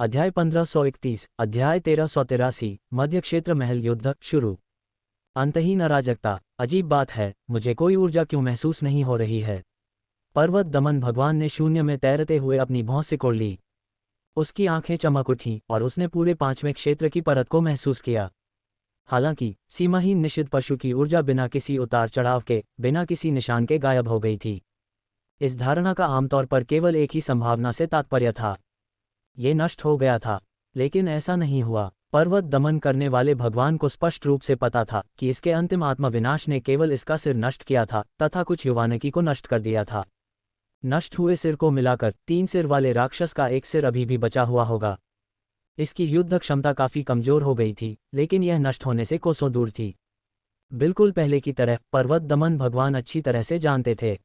अध्याय 1531, अध्याय 1383, मध्य क्षेत्र महल युद्ध शुरू। अंतहीन अराजकता। अजीब बात है, मुझे कोई ऊर्जा क्यों महसूस नहीं हो रही है। पर्वत दमन भगवान ने शून्य में तैरते हुए अपनी भौं सिकोड़ ली। उसकी आंखें चमक उठीं और उसने पूरे 5वें क्षेत्र की परत को महसूस किया। हालांकि सीमाहीन निषिद्ध पशु की ऊर्जा बिना किसी उतार चढ़ाव के, बिना किसी निशान के गायब हो गई थी। इस धारणा का आमतौर पर केवल एक ही संभावना से तात्पर्य था, ये नष्ट हो गया था। लेकिन ऐसा नहीं हुआ। पर्वत दमन करने वाले भगवान को स्पष्ट रूप से पता था कि इसके अंतिम आत्मविनाश ने केवल इसका सिर नष्ट किया था तथा कुछ युवानकी को नष्ट कर दिया था। नष्ट हुए सिर को मिलाकर 3 सिर वाले राक्षस का एक सिर अभी भी बचा हुआ होगा। इसकी युद्ध क्षमता काफी कमजोर हो गई थी, लेकिन यह नष्ट होने से कोसों दूर थी। बिल्कुल पहले की तरह पर्वत दमन भगवान अच्छी तरह से जानते थे।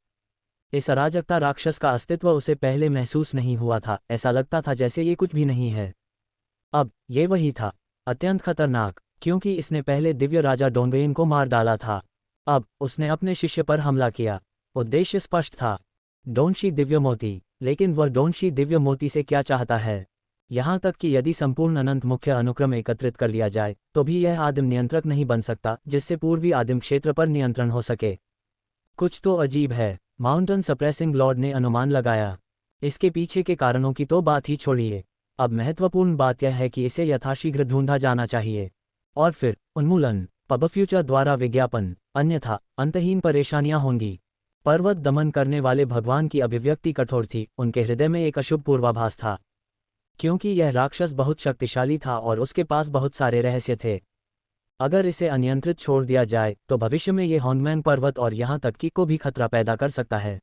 इस अराजकता राक्षस का अस्तित्व उसे पहले महसूस नहीं हुआ था। ऐसा लगता था जैसे ये कुछ भी नहीं है। अब ये वही था, अत्यंत खतरनाक, क्योंकि इसने पहले दिव्य राजा डोंगेन को मार डाला था। अब उसने अपने शिष्य पर हमला किया। उद्देश्य स्पष्ट था, डोनशी दिव्य मोती। लेकिन वह डोनशी दिव्य मोती से क्या चाहता है? यहाँ तक कि यदि संपूर्ण अनंत मुख्य अनुक्रम एकत्रित कर लिया जाए तो भी यह आदिम नियंत्रक नहीं बन सकता जिससे पूर्वी आदिम क्षेत्र पर नियंत्रण हो सके। कुछ तो अजीब है, माउंटेन सप्रेसिंग लॉर्ड ने अनुमान लगाया। इसके पीछे के कारणों की तो बात ही छोड़िए। अब महत्वपूर्ण बात यह है कि इसे यथाशीघ्र ढूंढा जाना चाहिए। और फिर उन्मूलन, पबफ्यूचर द्वारा विज्ञापन, अन्यथा अंतहीन परेशानियां होंगी। पर्वत दमन करने वाले भगवान की अभिव्यक्ति कठोर थी। उनके हृदय में एक अशुभ पूर्वाभास था, क्योंकि यह राक्षस बहुत शक्तिशाली था और उसके पास बहुत सारे रहस्य थे। अगर इसे अनियंत्रित छोड़ दिया जाए तो भविष्य में ये हॉन्गमैन पर्वत और यहाँ तक कि को भी खतरा पैदा कर सकता है।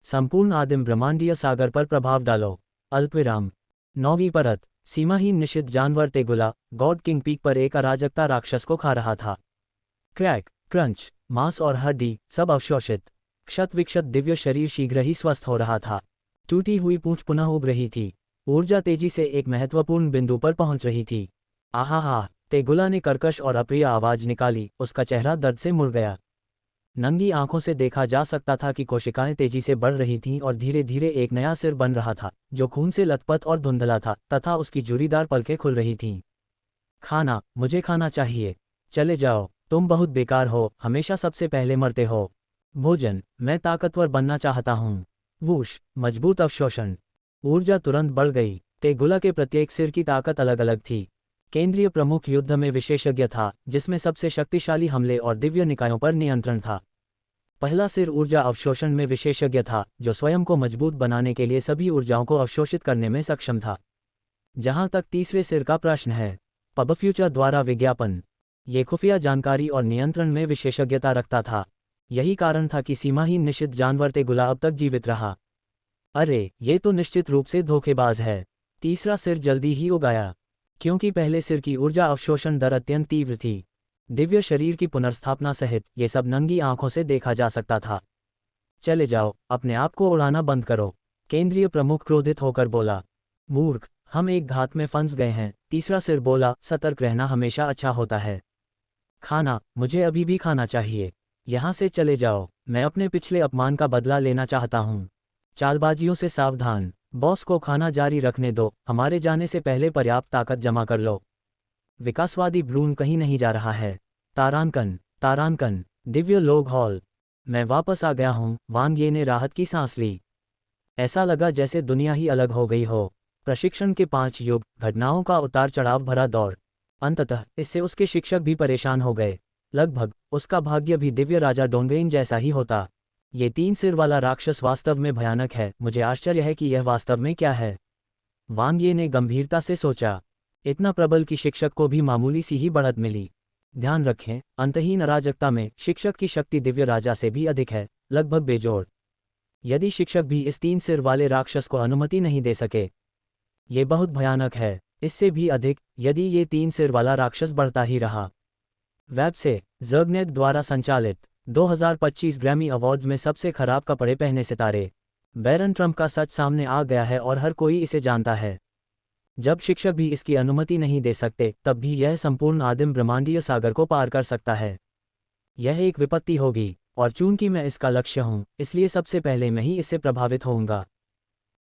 संपूर्ण आदिम ब्रह्मांडीय सागर पर प्रभाव डालो। अल्पविराम। 9वीं परत। सीमाहीन निषिद्ध जानवर तेगुला गॉड किंग पीक पर एक अराजकता राक्षस को खा रहा था। क्रैक क्रंच, मांस और हड्डी सब अवशोषित। क्षत विक्षत दिव्य शरीर शीघ्र ही स्वस्थ हो रहा था। टूटी हुई पूंछ पुनः उग रही थी। ऊर्जा तेजी से एक महत्वपूर्ण बिंदु पर पहुंच रही थी। आहा! तेगुला ने कर्कश और अप्रिय आवाज निकाली। उसका चेहरा दर्द से मुड़ गया। नंगी आंखों से देखा जा सकता था कि कोशिकाएं तेजी से बढ़ रही थीं और धीरे धीरे एक नया सिर बन रहा था जो खून से लथपथ और धुंधला था, तथा उसकी झुर्रीदार पलकें खुल रही थीं। खाना, मुझे खाना चाहिए। चले जाओ, तुम बहुत बेकार हो, हमेशा सबसे पहले मरते हो। भोजन, मैं ताकतवर बनना चाहता हूँ। वूश, मजबूत अवशोषण। ऊर्जा तुरंत बढ़ गई। तेगुला के प्रत्येक सिर की ताकत अलग अलग थी। केंद्रीय प्रमुख युद्ध में विशेषज्ञ था, जिसमें सबसे शक्तिशाली हमले और दिव्य निकायों पर नियंत्रण था। पहला सिर ऊर्जा अवशोषण में विशेषज्ञ था, जो स्वयं को मजबूत बनाने के लिए सभी ऊर्जाओं को अवशोषित करने में सक्षम था। जहां तक तीसरे सिर का प्रश्न है, पबफ्यूचर द्वारा विज्ञापन, ये खुफिया जानकारी और नियंत्रण में विशेषज्ञता रखता था। यही कारण था कि सीमाहीन निषिद्ध जानवर तेगुला अब तक जीवित रहा। अरे, ये तो निश्चित रूप से धोखेबाज है। तीसरा सिर जल्दी ही उगाया, क्योंकि पहले सिर की ऊर्जा अवशोषण दर अत्यंत तीव्र थी। दिव्य शरीर की पुनर्स्थापना सहित ये सब नंगी आंखों से देखा जा सकता था। चले जाओ, अपने आप को उड़ाना बंद करो। केंद्रीय प्रमुख क्रोधित होकर बोला। मूर्ख, हम एक घात में फंस गए हैं। तीसरा सिर बोला, सतर्क रहना हमेशा अच्छा होता है। खाना, मुझे अभी भी खाना चाहिए। यहाँ से चले जाओ, मैं अपने पिछले अपमान का बदला लेना चाहता हूँ। चालबाजियों से सावधान। बॉस को खाना जारी रखने दो, हमारे जाने से पहले पर्याप्त ताकत जमा कर लो। विकासवादी भ्रूण कहीं नहीं जा रहा है। तारांकन, तारांकन, दिव्य लोग हॉल। मैं वापस आ गया हूँ। वांग ये ने राहत की सांस ली। ऐसा लगा जैसे दुनिया ही अलग हो गई हो। प्रशिक्षण के 5 युग, घटनाओं का उतार चढ़ाव भरा दौर। अंततः इससे उसके शिक्षक भी परेशान हो गए। लगभग उसका भाग्य भी दिव्य राजा डोंगेन जैसा ही होता। ये 3 सिर वाला राक्षस वास्तव में भयानक है। मुझे आश्चर्य है कि यह वास्तव में क्या है। वांग ये ने गंभीरता से सोचा। इतना प्रबल कि शिक्षक को भी मामूली सी ही बढ़त मिली। ध्यान रखें, अंतहीन अराजकता में शिक्षक की शक्ति दिव्य राजा से भी अधिक है, लगभग बेजोड़। यदि शिक्षक भी इस 3 सिर वाले राक्षस को अनुमति नहीं दे सके, ये बहुत भयानक है। इससे भी अधिक, यदि ये 3 सिर वाला राक्षस बढ़ता ही रहा। वेब से ज़र्गनेट द्वारा संचालित 2025 ग्रैमी अवार्ड्स में सबसे खराब कपड़े पहने सितारे। बैरन ट्रंप का सच सामने आ गया है और हर कोई इसे जानता है। जब शिक्षक भी इसकी अनुमति नहीं दे सकते, तब भी यह संपूर्ण आदिम ब्रह्मांडीय सागर को पार कर सकता है। यह एक विपत्ति होगी, और चूंकि मैं इसका लक्ष्य हूं, इसलिए सबसे पहले मैं ही इससे प्रभावित होऊंगा।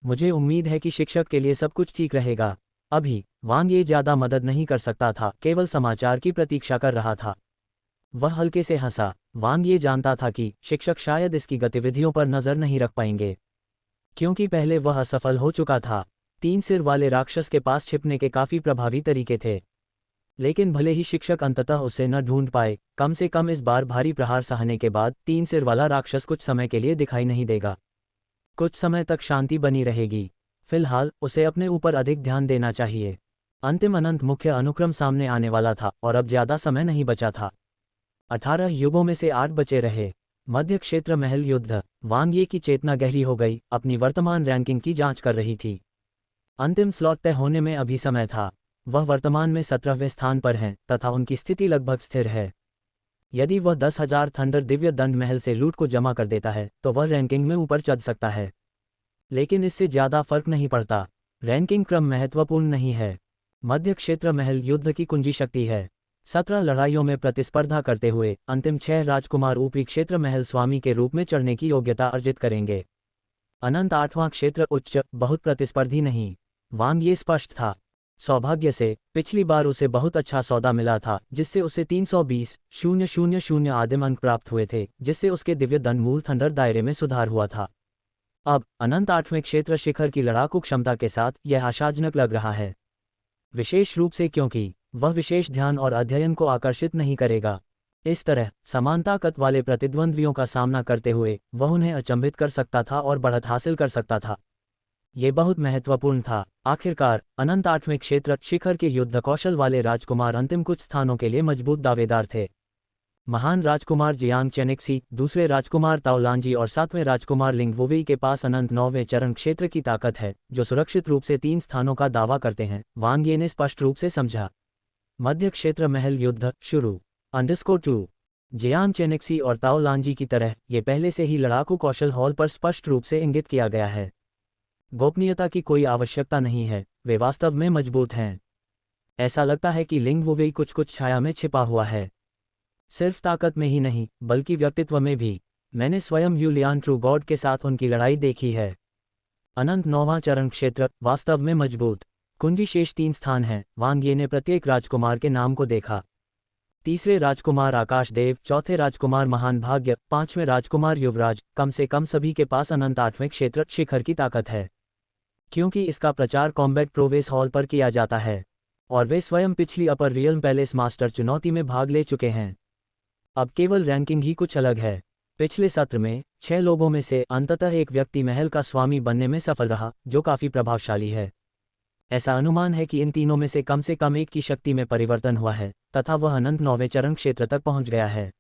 मुझे उम्मीद है कि शिक्षक के लिए सब कुछ ठीक रहेगा। अभी वांग ये ज्यादा मदद नहीं कर सकता था, केवल समाचार की प्रतीक्षा कर रहा था। वह हल्के से हंसा। वांग ये जानता था कि शिक्षक शायद इसकी गतिविधियों पर नजर नहीं रख पाएंगे, क्योंकि पहले वह असफल हो चुका था। 3 सिर वाले राक्षस के पास छिपने के काफी प्रभावी तरीके थे, लेकिन भले ही शिक्षक अंततः उसे न ढूंढ पाए, कम से कम इस बार भारी प्रहार सहने के बाद 3 सिर वाला राक्षस कुछ समय के लिए दिखाई नहीं देगा। कुछ समय तक शांति बनी रहेगी। फिलहाल उसे अपने ऊपर अधिक ध्यान देना चाहिए। अंतिम अनंत मुख्य अनुक्रम सामने आने वाला था और अब ज्यादा समय नहीं बचा था। 18 युगों में से 8 बचे रहे। मध्य क्षेत्र महल युद्ध। वांग ये की चेतना गहरी हो गई, अपनी वर्तमान रैंकिंग की जांच कर रही थी। अंतिम स्लॉट तय होने में अभी समय था। वह वर्तमान में 17वें स्थान पर हैं तथा उनकी स्थिति लगभग स्थिर है। यदि वह 10,000 थंडर दिव्य दंड महल से लूट को जमा कर देता है तो वह रैंकिंग में ऊपर चढ़ सकता है, लेकिन इससे ज्यादा फर्क नहीं पड़ता। रैंकिंग क्रम महत्वपूर्ण नहीं है। मध्य क्षेत्र महल युद्ध की कुंजी शक्ति है। 17 लड़ाइयों में प्रतिस्पर्धा करते हुए अंतिम 6 राजकुमार ऊपरी क्षेत्र महल स्वामी के रूप में चढ़ने की योग्यता अर्जित करेंगे। अनंत 8वां क्षेत्र उच्च, बहुत प्रतिस्पर्धी नहीं। वांग ये स्पष्ट था। सौभाग्य से पिछली बार उसे बहुत अच्छा सौदा मिला था, जिससे उसे 320,000 आदिम अंक प्राप्त हुए थे, जिससे उसके दिव्य दंड मूल थंडर दायरे में सुधार हुआ था। अब अनंत 8वें क्षेत्र शिखर की लड़ाकू क्षमता के साथ यह आशाजनक लग रहा है, विशेष रूप से क्योंकि वह विशेष ध्यान और अध्ययन को आकर्षित नहीं करेगा। इस तरह समान ताकत वाले प्रतिद्वंद्वियों का सामना करते हुए वह उन्हें अचंभित कर सकता था और बढ़त हासिल कर सकता था। ये बहुत महत्वपूर्ण था। आखिरकार अनंत 8वें क्षेत्र शिखर के युद्ध कौशल वाले राजकुमार अंतिम कुछ स्थानों के लिए मजबूत दावेदार थे। महान राजकुमार जियांग चेनिक्सी, दूसरे राजकुमार ताओलांजी और 7वें राजकुमार लिंग वुवेई के पास अनंत 9वें चरण क्षेत्र की ताकत है, जो सुरक्षित रूप से 3 स्थानों का दावा करते हैं, वांग ये ने स्पष्ट रूप से समझा। मध्य क्षेत्र महल युद्ध शुरू। _2 जियांग चेनिक्सी और ताओलांजी की तरह ये पहले से ही लड़ाकू कौशल हॉल पर स्पष्ट रूप से इंगित किया गया है। गोपनीयता की कोई आवश्यकता नहीं है, वे वास्तव में मजबूत हैं। ऐसा लगता है कि लिंग वुवेई कुछ छाया में छिपा हुआ है, सिर्फ ताकत में ही नहीं बल्कि व्यक्तित्व में भी। मैंने स्वयं यूलियान ट्रू गॉड के साथ उनकी लड़ाई देखी है। अनंत 9वां चरण क्षेत्र वास्तव में मजबूत। कुंजी शेष 3 स्थान हैं। वांग ये ने प्रत्येक राजकुमार के नाम को देखा। तीसरे राजकुमार आकाश देव, चौथे राजकुमार महान भाग्य, 5वें राजकुमार युवराज, कम से कम सभी के पास अनंत 8वें क्षेत्र शिखर की ताकत है, क्योंकि इसका प्रचार कॉम्बैट प्रोवेस हॉल पर किया जाता है और वे स्वयं पिछली अपर रियल्म पैलेस मास्टर चुनौती में भाग ले चुके हैं। अब केवल रैंकिंग ही कुछ अलग है। पिछले सत्र में 6 लोगों में से अंततः एक व्यक्ति महल का स्वामी बनने में सफल रहा, जो काफी प्रभावशाली है। ऐसा अनुमान है कि इन तीनों में से कम एक की शक्ति में परिवर्तन हुआ है तथा वह अनंत 9वें चरण क्षेत्र तक पहुंच गया है।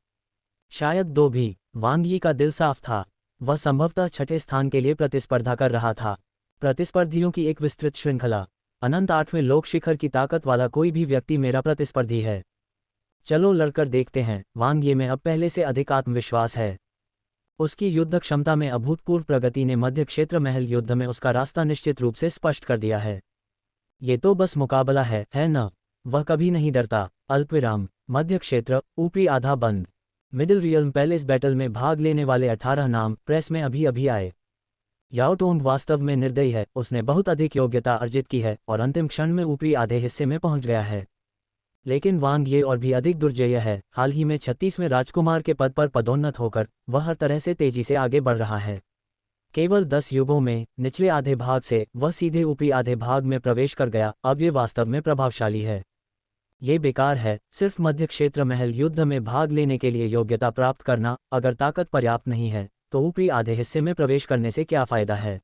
शायद 2 भी। वांग यी का दिल साफ था। वह संभवतः 6ठे स्थान के लिए प्रतिस्पर्धा कर रहा था। प्रतिस्पर्धियों की एक विस्तृत श्रृंखला। अनंत 8वें लोक शिखर की ताकत वाला कोई भी व्यक्ति मेरा प्रतिस्पर्धी है। चलो लड़कर देखते हैं। वांग ये में अब पहले से अधिक आत्मविश्वास है। उसकी युद्ध क्षमता में अभूतपूर्व प्रगति ने मध्य क्षेत्र महल युद्ध में उसका रास्ता निश्चित रूप से स्पष्ट कर दिया है। ये तो बस मुकाबला है न? वह कभी नहीं डरता। अल्पविराम। मध्य क्षेत्र ऊपरी आधा बंद। मिडिल रियल्म पैलेस बैटल में भाग लेने वाले 18 नाम प्रेस में अभी आए। याओ टोंग वास्तव में निर्दयी है। उसने बहुत अधिक योग्यता अर्जित की है और अंतिम क्षण में ऊपरी आधे हिस्से में पहुंच गया है। लेकिन वांग ये और भी अधिक दुर्जय है। हाल ही में 36वें राजकुमार के पद पर पदोन्नत होकर वह हर तरह से तेजी से आगे बढ़ रहा है। केवल 10 युगों में निचले आधे भाग से वह सीधे ऊपरी आधे भाग में प्रवेश कर गया। अब ये वास्तव में प्रभावशाली है। ये बेकार है सिर्फ मध्य क्षेत्र महल युद्ध में भाग लेने के लिए योग्यता प्राप्त करना। अगर ताकत पर्याप्त नहीं है तो ऊपरी आधे हिस्से में प्रवेश करने से क्या फायदा है।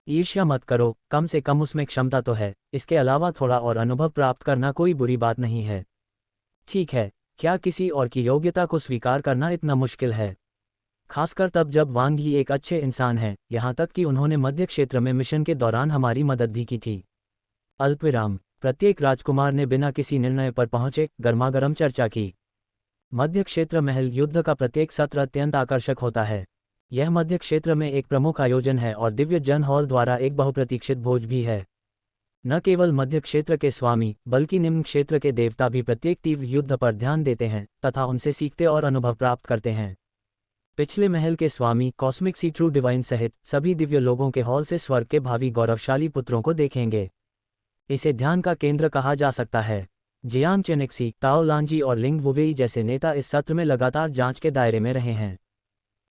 ईर्ष्या मत करो, कम से कम उसमें क्षमता तो है। इसके अलावा थोड़ा और अनुभव प्राप्त करना कोई बुरी बात नहीं है। ठीक है, क्या किसी और की योग्यता को स्वीकार करना इतना मुश्किल है? खासकर तब जब वांग यी एक अच्छे इंसान हैं, यहाँ तक कि उन्होंने मध्य क्षेत्र में मिशन के दौरान हमारी मदद भी की थी। अल्पविराम। प्रत्येक राजकुमार ने बिना किसी निर्णय पर पहुंचे गर्मागर्म चर्चा की। मध्य क्षेत्र महल युद्ध का प्रत्येक सत्र अत्यंत आकर्षक होता है। यह मध्य क्षेत्र में एक प्रमुख आयोजन है और दिव्य जन हॉल द्वारा एक बहुप्रतीक्षित भोज भी है। न केवल मध्य क्षेत्र के स्वामी बल्कि निम्न क्षेत्र के देवता भी प्रत्येक तीव्र युद्ध पर ध्यान देते हैं तथा उनसे सीखते और अनुभव प्राप्त करते हैं। पिछले महल के स्वामी कॉस्मिक सी ट्रू डिवाइन सहित सभी दिव्य लोगों के हॉल से स्वर्ग के भावी गौरवशाली पुत्रों को देखेंगे। इसे ध्यान का केंद्र कहा जा सकता है। जियांग चेनेक्सी, ताओ लांजी और लिंग वुवेई जैसे नेता इस सत्र में लगातार जांच के दायरे में रहे हैं।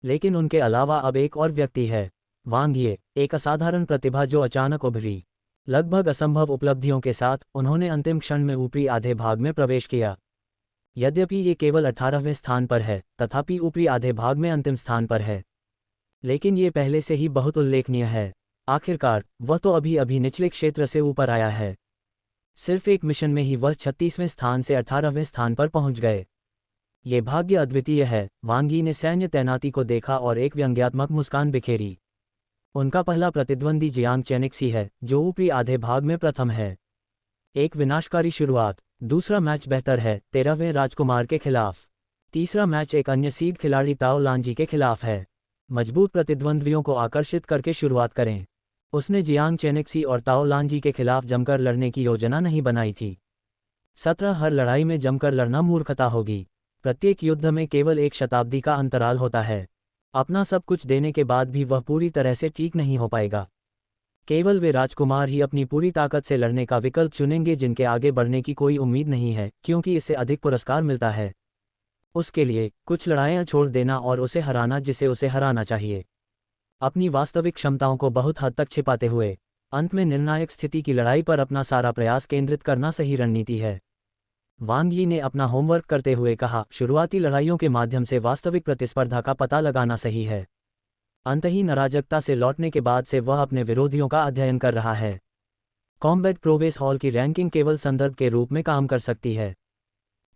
लेकिन उनके अलावा अब एक और व्यक्ति है, वांग ये, एक असाधारण प्रतिभा जो अचानक उभरी। लगभग असंभव उपलब्धियों के साथ उन्होंने अंतिम क्षण में ऊपरी आधे भाग में प्रवेश किया। यद्यपि ये केवल 18वें स्थान पर है, तथापि ऊपरी आधे भाग में अंतिम स्थान पर है। लेकिन ये पहले से ही बहुत उल्लेखनीय है। आखिरकार वह तो अभी अभी निचले क्षेत्र से ऊपर आया है। सिर्फ एक मिशन में ही वह 36वें स्थान से 18वें स्थान पर पहुंच गए। ये भाग्य अद्वितीय है। वांग यी ने सैन्य तैनाती को देखा और एक व्यंग्यात्मक मुस्कान बिखेरी। उनका पहला प्रतिद्वंदी जियांग चेनेक्सी है, जो ऊपरी आधे भाग में प्रथम है। एक विनाशकारी शुरुआत। दूसरा मैच बेहतर है, 13वें राजकुमार के खिलाफ। तीसरा मैच एक अन्य सीड खिलाड़ी ताओ लांजी के खिलाफ है। मजबूत प्रतिद्वंद्वियों को आकर्षित करके शुरुआत करें। उसने जियांग चेनेक्सी और ताओ लांजी के खिलाफ जमकर लड़ने की योजना नहीं बनाई थी। 17 हर लड़ाई में जमकर लड़ना मूर्खता होगी। प्रत्येक युद्ध में केवल एक शताब्दी का अंतराल होता है। अपना सब कुछ देने के बाद भी वह पूरी तरह से ठीक नहीं हो पाएगा। केवल वे राजकुमार ही अपनी पूरी ताकत से लड़ने का विकल्प चुनेंगे जिनके आगे बढ़ने की कोई उम्मीद नहीं है, क्योंकि इससे अधिक पुरस्कार मिलता है। उसके लिए कुछ लड़ाइयाँ छोड़ देना और उसे हराना जिसे उसे हराना चाहिए। अपनी वास्तविक क्षमताओं को बहुत हद तक छिपाते हुए अंत में निर्णायक स्थिति की लड़ाई पर अपना सारा प्रयास केंद्रित करना सही रणनीति है। वांग यी ने अपना होमवर्क करते हुए कहा, शुरुआती लड़ाइयों के माध्यम से वास्तविक प्रतिस्पर्धा का पता लगाना सही है। अंतहीन अराजकता से लौटने के बाद से वह अपने विरोधियों का अध्ययन कर रहा है। कॉम्बैट प्रोग्रेस हॉल की रैंकिंग केवल संदर्भ के रूप में काम कर सकती है।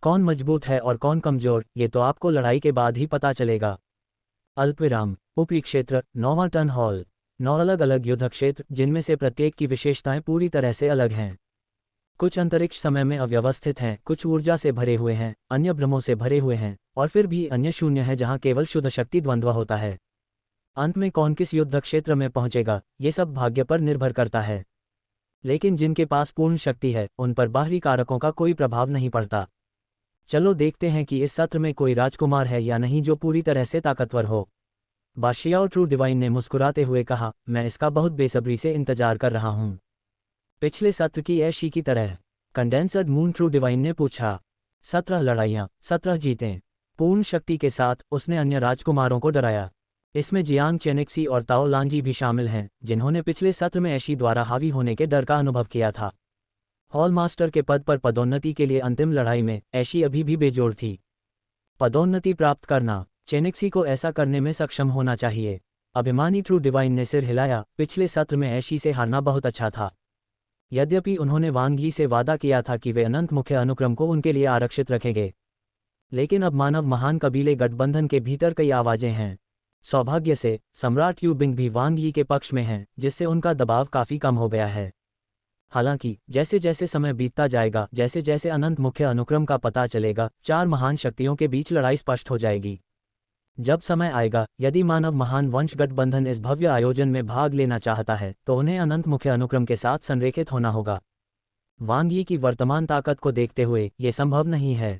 कौन मजबूत है और कौन कमजोर, ये तो आपको लड़ाई के बाद ही पता चलेगा। अल्पविराम। उपरी क्षेत्र, 9वां टन हॉल। 9 अलग अलग युद्ध क्षेत्र, जिनमें से प्रत्येक की विशेषताएं पूरी तरह से अलग हैं। कुछ अंतरिक्ष समय में अव्यवस्थित हैं, कुछ ऊर्जा से भरे हुए हैं, अन्य भ्रमों से भरे हुए हैं, और फिर भी अन्य शून्य है जहां केवल शुद्ध शक्ति द्वंद्व होता है। अंत में कौन किस युद्ध क्षेत्र में पहुंचेगा, ये सब भाग्य पर निर्भर करता है। लेकिन जिनके पास पूर्ण शक्ति है, उन पर बाहरी कारकों का कोई प्रभाव नहीं पड़ता। चलो देखते हैं कि इस सत्र में कोई राजकुमार है या नहीं जो पूरी तरह से ताकतवर हो। बाशियाओ ट्रू डिवाइन ने मुस्कुराते हुए कहा, मैं इसका बहुत बेसब्री से इंतजार कर रहा हूँ। पिछले सत्र की ऐशी की तरह? कंडेंसर्ड मून ट्रू डिवाइन ने पूछा। 17 लड़ाइयाँ, 17 जीतें। पूर्ण शक्ति के साथ उसने अन्य राजकुमारों को डराया। इसमें जियांग चेनेक्सी और ताओ लांजी भी शामिल हैं, जिन्होंने पिछले सत्र में ऐशी द्वारा हावी होने के डर का अनुभव किया था। हॉल मास्टर के पद पर पदोन्नति के लिए अंतिम लड़ाई में ऐशी अभी भी बेजोड़ थी। पदोन्नति प्राप्त करना, चेनेक्सी को ऐसा करने में सक्षम होना चाहिए। अभिमानी ट्रू डिवाइन ने सिर हिलाया। पिछले सत्र में ऐशी से हारना बहुत अच्छा था। यद्यपि उन्होंने वांग यी से वादा किया था कि वे अनंत मुख्य अनुक्रम को उनके लिए आरक्षित रखेंगे, लेकिन अब मानव महान कबीले गठबंधन के भीतर कई आवाजें हैं। सौभाग्य से सम्राट यू बिंग भी वांग यी के पक्ष में हैं, जिससे उनका दबाव काफी कम हो गया है। हालांकि जैसे जैसे समय बीतता जाएगा, जैसे जैसे अनंत मुख्य अनुक्रम का पता चलेगा, 4 महान शक्तियों के बीच लड़ाई स्पष्ट हो जाएगी। जब समय आएगा, यदि मानव महान वंश गठबंधन इस भव्य आयोजन में भाग लेना चाहता है, तो उन्हें अनंत मुख्य अनुक्रम के साथ संरेखित होना होगा। वांग यी की वर्तमान ताकत को देखते हुए ये संभव नहीं है।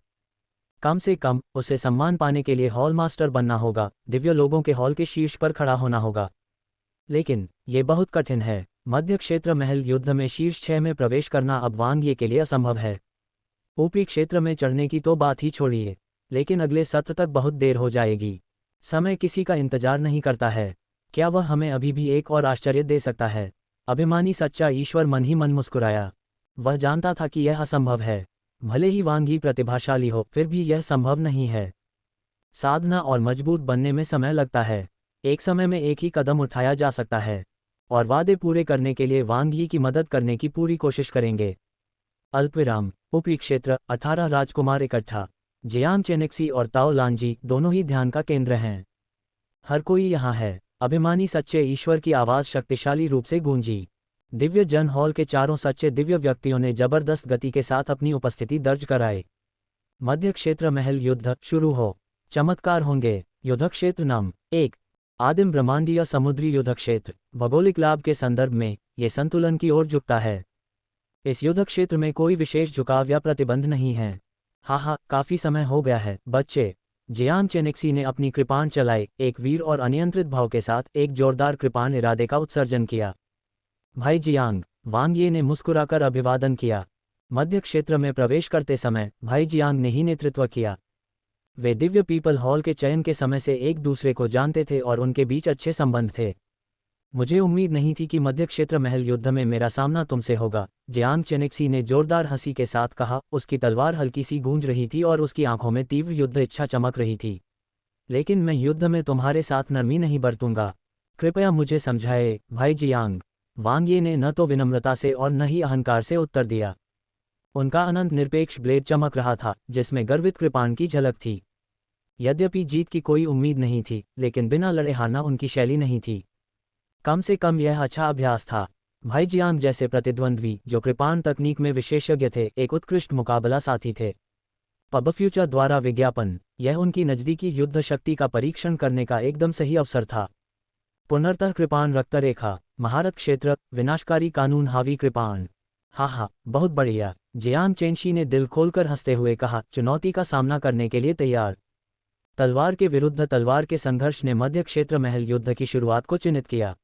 कम से कम उसे सम्मान पाने के लिए हॉल मास्टर बनना होगा, दिव्य लोगों के हॉल के शीर्ष पर खड़ा होना होगा। लेकिन ये बहुत कठिन है। मध्य क्षेत्र महल युद्ध में शीर्ष 6 में प्रवेश करना अब वांग यी के लिए असंभव है। ऊपरी क्षेत्र में चढ़ने की तो बात ही छोड़िए, लेकिन अगले सत्र तक बहुत देर हो जाएगी। समय किसी का इंतजार नहीं करता है। क्या वह हमें अभी भी एक और आश्चर्य दे सकता है? अभिमानी सच्चा ईश्वर मन ही मन मुस्कुराया। वह जानता था कि यह असंभव है। भले ही वांग यी प्रतिभाशाली हो, फिर भी यह संभव नहीं है। साधना और मजबूत बनने में समय लगता है। एक समय में एक ही कदम उठाया जा सकता है, और वादे पूरे करने के लिए वांग यी की मदद करने की पूरी कोशिश करेंगे। अल्पविराम। उपरी क्षेत्र, 18 राजकुमार इकट्ठा। जियांग चेनेक्सी और ताओ लांजी दोनों ही ध्यान का केंद्र हैं। हर कोई यहाँ है। अभिमानी सच्चे ईश्वर की आवाज़ शक्तिशाली रूप से गूंजी। दिव्य जन हॉल के चारों सच्चे दिव्य व्यक्तियों ने जबरदस्त गति के साथ अपनी उपस्थिति दर्ज कराई। मध्य क्षेत्र महल युद्ध शुरू हो। चमत्कार होंगे। युद्ध क्षेत्र नम 1। आदिम ब्रह्मांडीय समुद्री युद्ध क्षेत्र। भौगोलिक लाभ के संदर्भ में ये संतुलन की ओर झुकता है। इस युद्ध क्षेत्र में कोई विशेष झुकाव या प्रतिबंध नहीं है। हाँ, काफी समय हो गया है बच्चे। जियांग चेनेक्सी ने अपनी कृपाण चलाई। एक वीर और अनियंत्रित भाव के साथ एक जोरदार कृपाण इरादे का उत्सर्जन किया। भाई जियांग, वांग ये ने मुस्कुराकर अभिवादन किया। मध्य क्षेत्र में प्रवेश करते समय भाई जियांग ने ही नेतृत्व किया। वे दिव्य पीपल हॉल के चयन के समय से एक दूसरे को जानते थे और उनके बीच अच्छे संबंध थे। मुझे उम्मीद नहीं थी कि मध्य क्षेत्र महल युद्ध में मेरा सामना तुमसे होगा, जियांग चेनेक्सी ने जोरदार हंसी के साथ कहा। उसकी तलवार हल्की सी गूंज रही थी और उसकी आंखों में तीव्र युद्ध इच्छा चमक रही थी। लेकिन मैं युद्ध में तुम्हारे साथ नरमी नहीं बरतूंगा। कृपया मुझे समझाए भाई जियांग। वांग ये ने न तो विनम्रता से और न ही अहंकार से उत्तर दिया। उनका अनंत निरपेक्ष ब्लेड चमक रहा था, जिसमें गर्वित कृपाण की झलक थी। यद्यपि जीत की कोई उम्मीद नहीं थी, लेकिन बिना लड़े हारना उनकी शैली नहीं थी। कम से कम यह अच्छा अभ्यास था। भाई जियांग जैसे प्रतिद्वंद्वी जो कृपाण तकनीक में विशेषज्ञ थे, एक उत्कृष्ट मुकाबला साथी थे। पब फ्यूचर द्वारा विज्ञापन, यह उनकी नज़दीकी युद्ध शक्ति का परीक्षण करने का एकदम सही अवसर था। पुनर्तः कृपाण रक्तरेखा, महारत क्षेत्र, विनाशकारी कानून हावी कृपाण। हाँ, बहुत बढ़िया, जियांग चेंशी ने दिल खोलकर हंसते हुए कहा। चुनौती का सामना करने के लिए तैयार। तलवार के विरुद्ध तलवार के संघर्ष ने मध्य क्षेत्र महल युद्ध की शुरुआत को चिन्हित किया।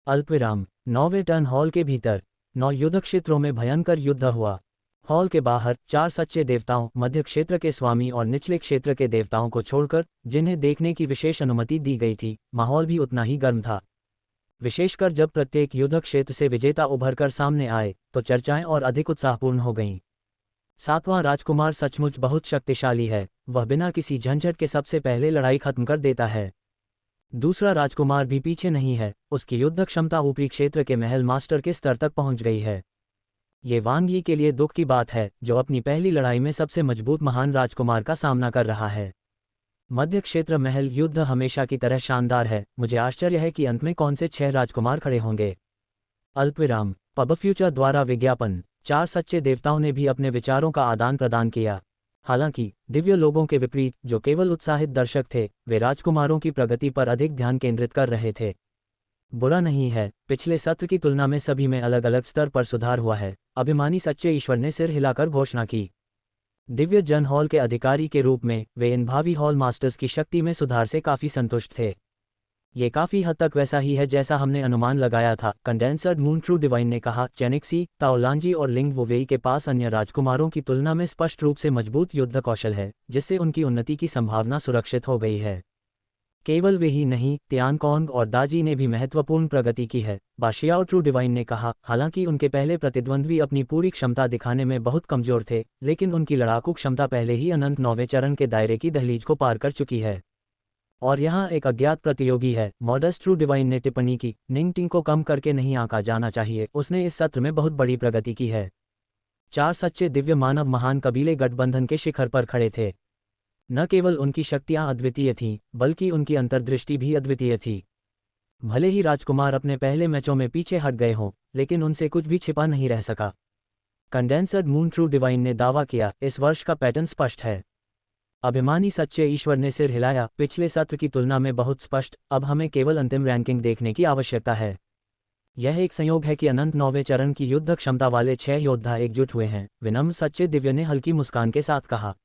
अल्पविराम। 9वें टर्न हॉल के भीतर 9 युद्ध क्षेत्रों में भयंकर युद्ध हुआ। हॉल के बाहर 4 सच्चे देवताओं, मध्य क्षेत्र के स्वामी और निचले क्षेत्र के देवताओं को छोड़कर, जिन्हें देखने की विशेष अनुमति दी गई थी, माहौल भी उतना ही गर्म था। विशेषकर जब प्रत्येक युद्ध क्षेत्र से विजेता उभरकर सामने आए, तो चर्चाएं और अधिक उत्साहपूर्ण हो गईं। 7वां राजकुमार सचमुच बहुत शक्तिशाली है, वह बिना किसी झंझट के सबसे पहले लड़ाई खत्म कर देता है। दूसरा राजकुमार भी पीछे नहीं है, उसकी युद्ध क्षमता ऊपरी क्षेत्र के महल मास्टर के स्तर तक पहुंच गई है। ये वांग यी के लिए दुख की बात है, जो अपनी पहली लड़ाई में सबसे मजबूत महान राजकुमार का सामना कर रहा है। मध्य क्षेत्र महल युद्ध हमेशा की तरह शानदार है। मुझे आश्चर्य है कि अंत में कौन से 6 राजकुमार खड़े होंगे। अल्पविराम। पब फ्यूचर द्वारा विज्ञापन, 4 सच्चे देवताओं ने भी अपने विचारों का आदान प्रदान किया। हालांकि दिव्य लोगों के विपरीत, जो केवल उत्साहित दर्शक थे, वे राजकुमारों की प्रगति पर अधिक ध्यान केंद्रित कर रहे थे। बुरा नहीं है, पिछले सत्र की तुलना में सभी में अलग अलग स्तर पर सुधार हुआ है, अभिमानी सच्चे ईश्वर ने सिर हिलाकर घोषणा की। दिव्य जन हॉल के अधिकारी के रूप में वे इन भावी हॉल मास्टर्स की शक्ति में सुधार से काफी संतुष्ट थे। ये काफी हद तक वैसा ही है जैसा हमने अनुमान लगाया था, कंडेंसर्ड मून ट्रू डिवाइन ने कहा। चेनेक्सी, ताओलांजी और लिंग वोवेई के पास अन्य राजकुमारों की तुलना में स्पष्ट रूप से मजबूत युद्ध कौशल है, जिससे उनकी उन्नति की संभावना सुरक्षित हो गई है। केवल वे ही नहीं, तियानकोंग और दाजी ने भी महत्वपूर्ण प्रगति की है, बाशियाओ ट्रू डिवाइन ने कहा। हालांकि उनके पहले प्रतिद्वंद्वी अपनी पूरी क्षमता दिखाने में बहुत कमजोर थे, लेकिन उनकी लड़ाकू क्षमता पहले ही अनंत 9वें चरण के दायरे की दहलीज को पार कर चुकी है। और यहाँ एक अज्ञात प्रतियोगी है, मॉडस्ट ट्रू डिवाइन ने टिप्पणी की। निंगटिंग को कम करके नहीं आंका जाना चाहिए, उसने इस सत्र में बहुत बड़ी प्रगति की है। 4 सच्चे दिव्य मानव महान कबीले गठबंधन के शिखर पर खड़े थे। न केवल उनकी शक्तियां अद्वितीय थीं, बल्कि उनकी अंतर्दृष्टि भी अद्वितीय थी। भले ही राजकुमार अपने पहले मैचों में पीछे हट गए हों, लेकिन उनसे कुछ भी छिपा नहीं रह सका। कंडेंसर्ड मून ट्रू डिवाइन ने दावा किया, इस वर्ष का पैटर्न स्पष्ट है। अभिमानी सच्चे ईश्वर ने सिर हिलाया, पिछले सत्र की तुलना में बहुत स्पष्ट। अब हमें केवल अंतिम रैंकिंग देखने की आवश्यकता है। यह एक संयोग है कि अनंत 9वें चरण की युद्ध क्षमता वाले 6 योद्धा एकजुट हुए हैं, विनम्र सच्चे दिव्य ने हल्की मुस्कान के साथ कहा।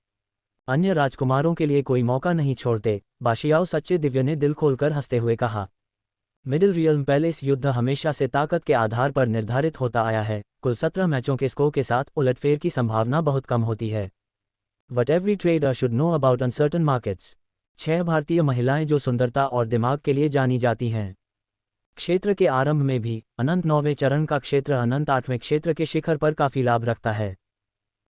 अन्य राजकुमारों के लिए कोई मौका नहीं छोड़ते, बाशियाओ सच्चे दिव्य ने दिल खोलकर हंसते हुए कहा। मिडिल रियल्म पैलेस युद्ध हमेशा से ताकत के आधार पर निर्धारित होता आया है। कुल 17 मैचों के स्कोर के साथ उलटफेर की संभावना बहुत कम होती है। What every trader should know about uncertain markets। 6 भारतीय महिलाएं जो सुंदरता और दिमाग के लिए जानी जाती हैं। क्षेत्र के आरंभ में भी अनंत 9वें चरण का क्षेत्र अनंत 8वें क्षेत्र के शिखर पर काफी लाभ रखता है।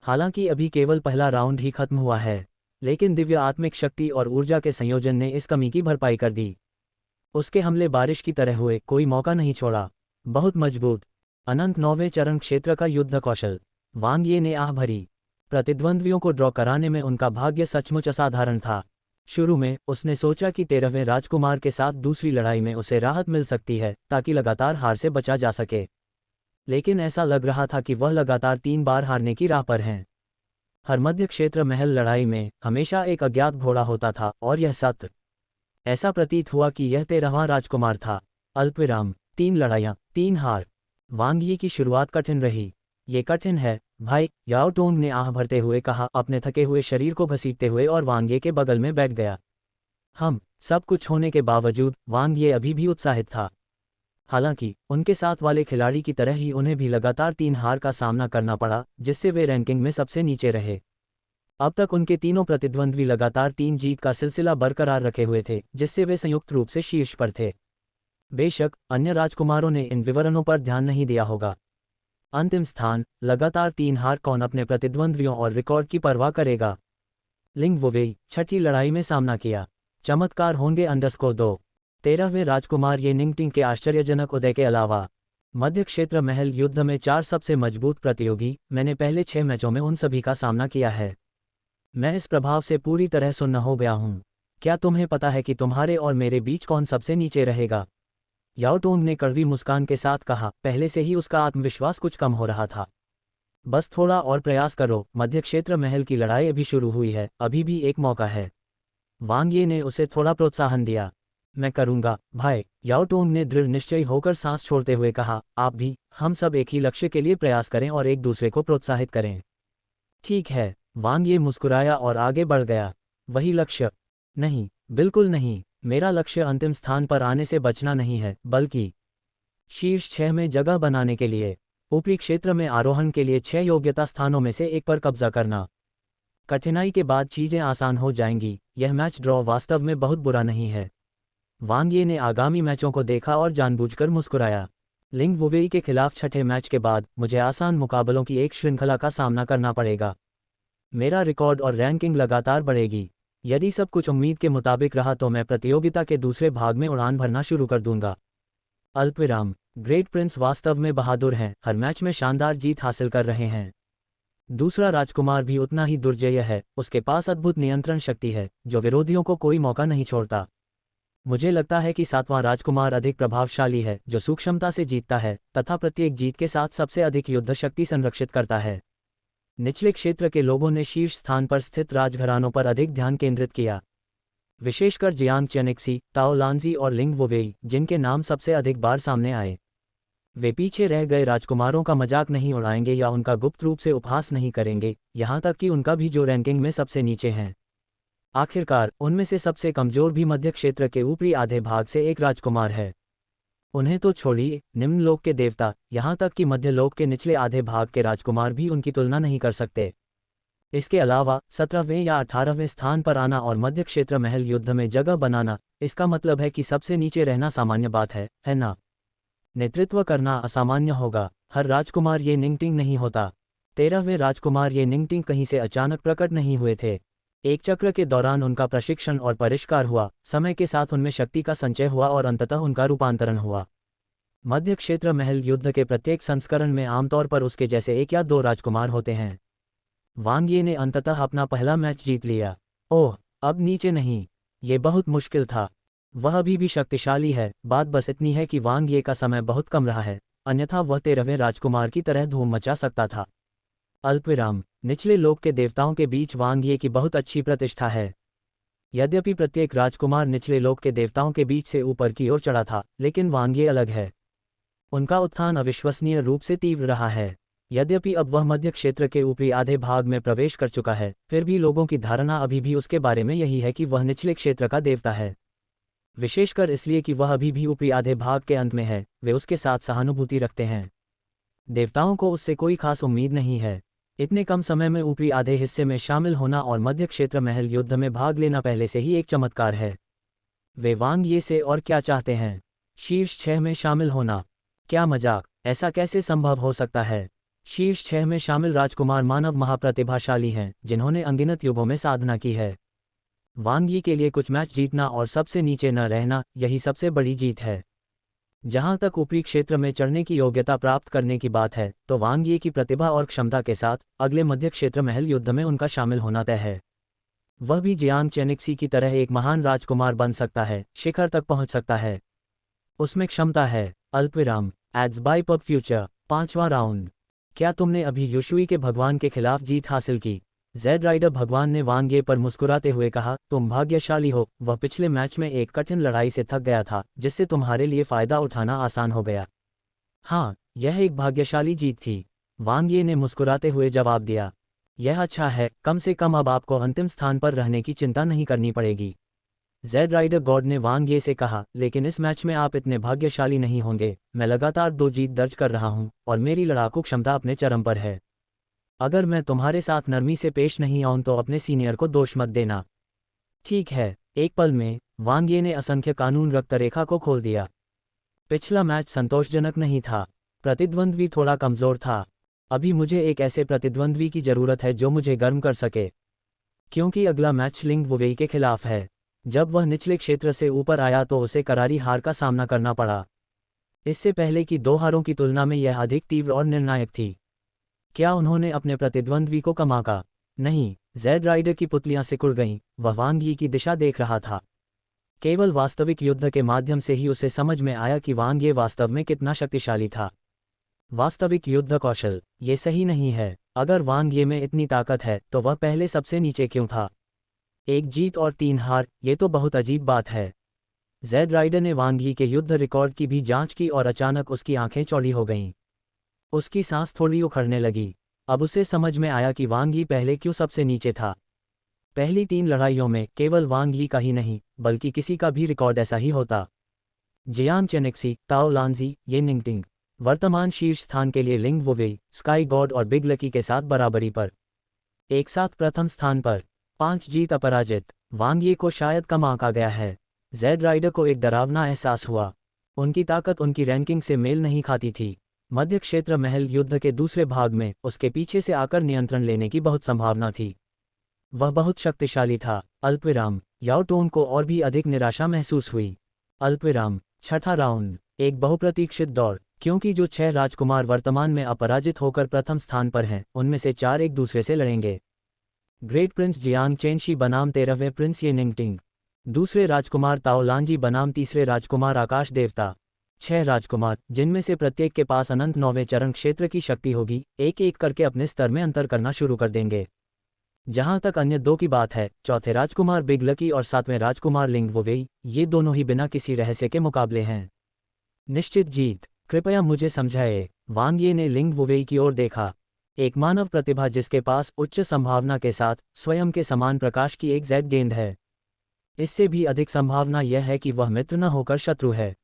हालांकि अभी केवल पहला राउंड ही खत्म हुआ है, लेकिन दिव्य आत्मिक शक्ति और ऊर्जा के संयोजन ने इस कमी की भरपाई कर दी। उसके हमले बारिश की तरह हुए, कोई मौका नहीं छोड़ा। बहुत मजबूत। अनंत 9वें चरण क्षेत्र का युद्ध कौशल। वांग ये ने आह भरी। प्रतिद्वंद्वियों को ड्रॉ कराने में उनका भाग्य सचमुच असाधारण था। शुरू में उसने सोचा कि 13वें राजकुमार के साथ दूसरी लड़ाई में उसे राहत मिल सकती है, ताकि लगातार हार से बचा जा सके। लेकिन ऐसा लग रहा था कि वह लगातार 3 बार हारने की राह पर हैं। हर मध्य क्षेत्र महल लड़ाई में हमेशा एक अज्ञात घोड़ा होता था, और यह सत्र ऐसा प्रतीत हुआ कि यह 13वां राजकुमार था। अल्पविराम। 3 लड़ाइयाँ, 3 हार। वांग यी की शुरुआत कठिन रही। ये कठिन है भाई, याओ टोंग ने आह भरते हुए कहा, अपने थके हुए शरीर को घसीटते हुए, और वांग ये के बगल में बैठ गया। सब कुछ होने के बावजूद वांग ये अभी भी उत्साहित था। हालांकि उनके साथ वाले खिलाड़ी की तरह ही उन्हें भी लगातार 3 हार का सामना करना पड़ा, जिससे वे रैंकिंग में सबसे नीचे रहे। अब तक उनके तीनों प्रतिद्वंद्वी लगातार 3 जीत का सिलसिला बरकरार रखे हुए थे, जिससे वे संयुक्त रूप से शीर्ष पर थे। बेशक अन्य राजकुमारों ने इन विवरणों पर ध्यान नहीं दिया होगा। अंतिम स्थान, लगातार 3 हार, कौन अपने प्रतिद्वंद्वियों और रिकॉर्ड की परवाह करेगा। लिंग वुवेई, छठी लड़ाई में सामना किया। चमत्कार होंगे _2। 13वें राजकुमार ये निंगटिंग के आश्चर्यजनक उदय के अलावा मध्य क्षेत्र महल युद्ध में 4 सबसे मजबूत प्रतियोगी, मैंने पहले 6 मैचों में उन सभी का सामना किया है। मैं इस प्रभाव से पूरी तरह सुन्न हो गया हूँ। क्या तुम्हें पता है कि तुम्हारे और मेरे बीच कौन सबसे नीचे रहेगा? याओ टोंग ने कड़वी मुस्कान के साथ कहा। पहले से ही उसका आत्मविश्वास कुछ कम हो रहा था। बस थोड़ा और प्रयास करो, मध्य क्षेत्र महल की लड़ाई अभी शुरू हुई है, अभी भी एक मौका है। वांग ये ने उसे थोड़ा प्रोत्साहन दिया। मैं करूंगा भाई, याओ टोंग ने दृढ़ निश्चयी होकर सांस छोड़ते हुए कहा। आप भी, हम सब एक ही लक्ष्य के लिए प्रयास करें और एक दूसरे को प्रोत्साहित करें। ठीक है, वांग ये मुस्कुराया और आगे बढ़ गया। वही लक्ष्य? नहीं, बिल्कुल नहीं। मेरा लक्ष्य अंतिम स्थान पर आने से बचना नहीं है, बल्कि शीर्ष 6 में जगह बनाने के लिए, ऊपरी क्षेत्र में आरोहण के लिए 6 योग्यता स्थानों में से एक पर कब्जा करना। कठिनाई के बाद चीजें आसान हो जाएंगी। यह मैच ड्रॉ वास्तव में बहुत बुरा नहीं है। वांग ये ने आगामी मैचों को देखा और जानबूझकर मुस्कुराया। लिंग वुवेई के खिलाफ छठे मैच के बाद मुझे आसान मुकाबलों की एक श्रृंखला का सामना करना पड़ेगा। मेरा रिकॉर्ड और रैंकिंग लगातार बढ़ेगी। यदि सब कुछ उम्मीद के मुताबिक रहा तो मैं प्रतियोगिता के दूसरे भाग में उड़ान भरना शुरू कर दूंगा। अल्पविराम। ग्रेट प्रिंस वास्तव में बहादुर हैं, हर मैच में शानदार जीत हासिल कर रहे हैं। दूसरा राजकुमार भी उतना ही दुर्जय है, उसके पास अद्भुत नियंत्रण शक्ति है, जो विरोधियों को कोई मौका नहीं छोड़ता। मुझे लगता है कि 7वां राजकुमार अधिक प्रभावशाली है, जो सूक्ष्मता से जीतता है तथा प्रत्येक जीत के साथ सबसे अधिक युद्ध शक्ति संरक्षित करता है। निचले क्षेत्र के लोगों ने शीर्ष स्थान पर स्थित राजघरानों पर अधिक ध्यान केंद्रित किया, विशेषकर जियांग चेनिक्सी, ताओ लांजी और लिंग वुवेई, जिनके नाम सबसे अधिक बार सामने आए। वे पीछे रह गए राजकुमारों का मजाक नहीं उड़ाएंगे या उनका गुप्त रूप से उपहास नहीं करेंगे, यहाँ तक कि उनका भी, जो रैंकिंग में सबसे नीचे हैं। आखिरकार उनमें से सबसे कमजोर भी मध्य क्षेत्र के ऊपरी आधे भाग से एक राजकुमार है। उन्हें तो छोड़िए, निम्न लोक के देवता, यहाँ तक कि मध्य लोक के निचले आधे भाग के राजकुमार भी उनकी तुलना नहीं कर सकते। इसके अलावा 17वें या 18वें स्थान पर आना और मध्य क्षेत्र महल युद्ध में जगह बनाना, इसका मतलब है कि सबसे नीचे रहना सामान्य बात है ना? नेतृत्व करना असामान्य होगा। हर राजकुमार ये निंगटिंग नहीं होता। 13वें राजकुमार ये निंगटिंग कहीं से अचानक प्रकट नहीं हुए थे। एक चक्र के दौरान उनका प्रशिक्षण और परिष्कार हुआ, समय के साथ उनमें शक्ति का संचय हुआ और अंततः उनका रूपांतरण हुआ। मध्य क्षेत्र महल युद्ध के प्रत्येक संस्करण में आमतौर पर उसके जैसे 1 या 2 राजकुमार होते हैं। वांग ये ने अंततः अपना पहला मैच जीत लिया। ओह, अब नीचे नहीं। ये बहुत मुश्किल था। वह अभी भी शक्तिशाली है, बात बस इतनी है कि वांग ये का समय बहुत कम रहा है, अन्यथा वह 13वें राजकुमार की तरह धूम मचा सकता था। अल्पविराम। निचले लोक के देवताओं के बीच वांग ये की बहुत अच्छी प्रतिष्ठा है। यद्यपि प्रत्येक राजकुमार निचले लोक के देवताओं के बीच से ऊपर की ओर चढ़ा था, लेकिन वांग ये अलग है। उनका उत्थान अविश्वसनीय रूप से तीव्र रहा है। यद्यपि अब वह मध्य क्षेत्र के ऊपरी आधे भाग में प्रवेश कर चुका है, फिर भी लोगों की धारणा अभी भी उसके बारे में यही है कि वह निचले क्षेत्र का देवता है। विशेषकर इसलिए कि वह अभी भी ऊपरी आधे भाग के अंत में है, वे उसके साथ सहानुभूति रखते हैं। देवताओं को उससे कोई खास उम्मीद नहीं है। इतने कम समय में ऊपरी आधे हिस्से में शामिल होना और मध्य क्षेत्र महल युद्ध में भाग लेना पहले से ही एक चमत्कार है। वे वांग ये से और क्या चाहते हैं? शीर्ष 6 में शामिल होना? क्या मजाक, ऐसा कैसे संभव हो सकता है? शीर्ष 6 में शामिल राजकुमार मानव महाप्रतिभाशाली हैं, जिन्होंने अनगिनत युगों में साधना की है। वांग यी के लिए कुछ मैच जीतना और सबसे नीचे न रहना, यही सबसे बड़ी जीत है। जहां तक ऊपरी क्षेत्र में चढ़ने की योग्यता प्राप्त करने की बात है, तो वांग यी की प्रतिभा और क्षमता के साथ अगले मध्य क्षेत्र महल युद्ध में उनका शामिल होना तय है। वह भी जियांग चेनिक्सी की तरह एक महान राजकुमार बन सकता है, शिखर तक पहुंच सकता है। उसमें क्षमता है। अल्पविराम। Ads by pub future. 5वां राउंड। क्या तुमने अभी युशुई के भगवान के खिलाफ जीत हासिल की? जेड राइडर भगवान ने वांग ये पर मुस्कुराते हुए कहा, तुम भाग्यशाली हो, वह पिछले मैच में एक कठिन लड़ाई से थक गया था, जिससे तुम्हारे लिए फ़ायदा उठाना आसान हो गया। हाँ, यह एक भाग्यशाली जीत थी, वांग ये ने मुस्कुराते हुए जवाब दिया। यह अच्छा है, कम से कम अब आपको अंतिम स्थान पर रहने की चिंता नहीं करनी पड़ेगी। जेड राइडर गॉड ने वांग ये से कहा, लेकिन इस मैच में आप इतने भाग्यशाली नहीं होंगे। मैं लगातार 2 जीत दर्ज कर रहा हूं और मेरी लड़ाकू क्षमता अपने चरम पर है। अगर मैं तुम्हारे साथ नरमी से पेश नहीं आऊं तो अपने सीनियर को दोष मत देना। ठीक है। एक पल में वांग ये ने असंख्य कानून रक्तरेखा को खोल दिया। पिछला मैच संतोषजनक नहीं था। प्रतिद्वंद्वी थोड़ा कमजोर था। अभी मुझे एक ऐसे प्रतिद्वंद्वी की जरूरत है जो मुझे गर्म कर सके, क्योंकि अगला मैच लिंग वुवेई के खिलाफ है। जब वह निचले क्षेत्र से ऊपर आया तो उसे करारी हार का सामना करना पड़ा। इससे पहले की 2 हारों की तुलना में यह अधिक तीव्र और निर्णायक थी। क्या उन्होंने अपने प्रतिद्वंद्वी को कमाका? नहीं। जेड राइडर की पुतलियां सिकुड़ गईं। वह वांग यी की दिशा देख रहा था। केवल वास्तविक युद्ध के माध्यम से ही उसे समझ में आया कि वांग ये वास्तव में कितना शक्तिशाली था। वास्तविक युद्ध कौशल, ये सही नहीं है। अगर वांग ये में इतनी ताकत है तो वह पहले सबसे नीचे क्यों था? 1 जीत और 3 हार, ये तो बहुत अजीब बात है। जेड राइडर ने वांग यी के युद्ध रिकॉर्ड की भी जांच की और अचानक उसकी आंखें चौड़ी हो गईं। उसकी सांस थोड़ी उखड़ने लगी। अब उसे समझ में आया कि वांग यी पहले क्यों सबसे नीचे था। पहली 3 लड़ाइयों में केवल वांग यी का ही नहीं बल्कि किसी का भी रिकॉर्ड ऐसा ही होता। जियांग चेनेक्सी, ताओ लांजी, ये निंगटिंग वर्तमान शीर्ष स्थान के लिए लिंग वुवेई, स्काई गॉड और बिग लकी के साथ बराबरी पर एक साथ प्रथम स्थान पर। 5 जीत अपराजित। वांग यी को शायद कम आंका गया है। जेड राइडर को एक डरावना एहसास हुआ। उनकी ताकत उनकी रैंकिंग से मेल नहीं खाती थी। मध्य क्षेत्र महल युद्ध के दूसरे भाग में उसके पीछे से आकर नियंत्रण लेने की बहुत संभावना थी। वह बहुत शक्तिशाली था। अल्पविराम। याओ टोन को और भी अधिक निराशा महसूस हुई। अल्पविराम। छठा राउंड। एक बहुप्रतीक्षित दौड़, क्योंकि जो 6 राजकुमार वर्तमान में अपराजित होकर प्रथम स्थान पर हैं उनमें से 4 एक दूसरे से लड़ेंगे। ग्रेट प्रिंस जियांग चेनशी बनाम 13वें प्रिंस ये निंगटिंग, दूसरे राजकुमार ताओ लांजी बनाम तीसरे राजकुमार आकाश देवता। 6 राजकुमार, जिनमें से प्रत्येक के पास अनंत 9वें चरण क्षेत्र की शक्ति होगी, एक एक करके अपने स्तर में अंतर करना शुरू कर देंगे। जहां तक अन्य 2 की बात है, चौथे राजकुमार बिग लकी और 7वें राजकुमार लिंग वुवेई, ये दोनों ही बिना किसी रहस्य के मुकाबले हैं। निश्चित जीत। कृपया मुझे समझाए। वांग ये ने लिंग वुवेई की ओर देखा। एक मानव प्रतिभा जिसके पास उच्च संभावना के साथ स्वयं के समान प्रकाश की एक जेड गेंद है। इससे भी अधिक संभावना यह है कि वह मित्र न होकर शत्रु है।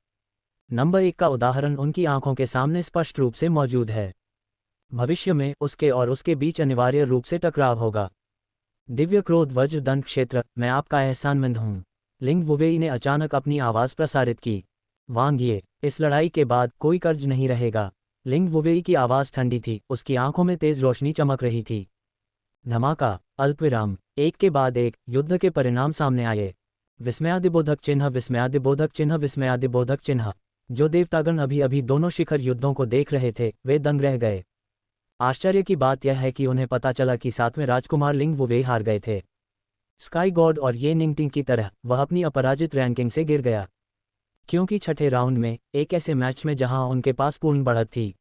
नंबर 1 का उदाहरण उनकी आंखों के सामने स्पष्ट रूप से मौजूद है। भविष्य में उसके और उसके बीच अनिवार्य रूप से टकराव होगा। दिव्य क्रोध वज्र दंड क्षेत्र, मैं आपका एहसानमंद हूं। लिंग वुवेई ने अचानक अपनी आवाज प्रसारित की। वांग ये, इस लड़ाई के बाद कोई कर्ज नहीं रहेगा। लिंग वुवेई की आवाज ठंडी थी, उसकी आंखों में तेज रोशनी चमक रही थी। धमाका। अल्पविराम। एक के बाद एक युद्ध के परिणाम सामने आए। विस्मयादिबोधक चिन्ह, विस्मयादिबोधक चिन्ह, विस्मयादिबोधक चिन्ह। जो देवतागण अभी अभी दोनों शिखर युद्धों को देख रहे थे वे दंग रह गए। आश्चर्य की बात यह है कि उन्हें पता चला कि 7वें राजकुमार लिंग वुवेई हार गए थे। स्काई गॉड और ये निंगटिंग की तरह वह अपनी अपराजित रैंकिंग से गिर गया, क्योंकि छठे राउंड में एक ऐसे मैच में जहां उनके पास पूर्ण बढ़त थी,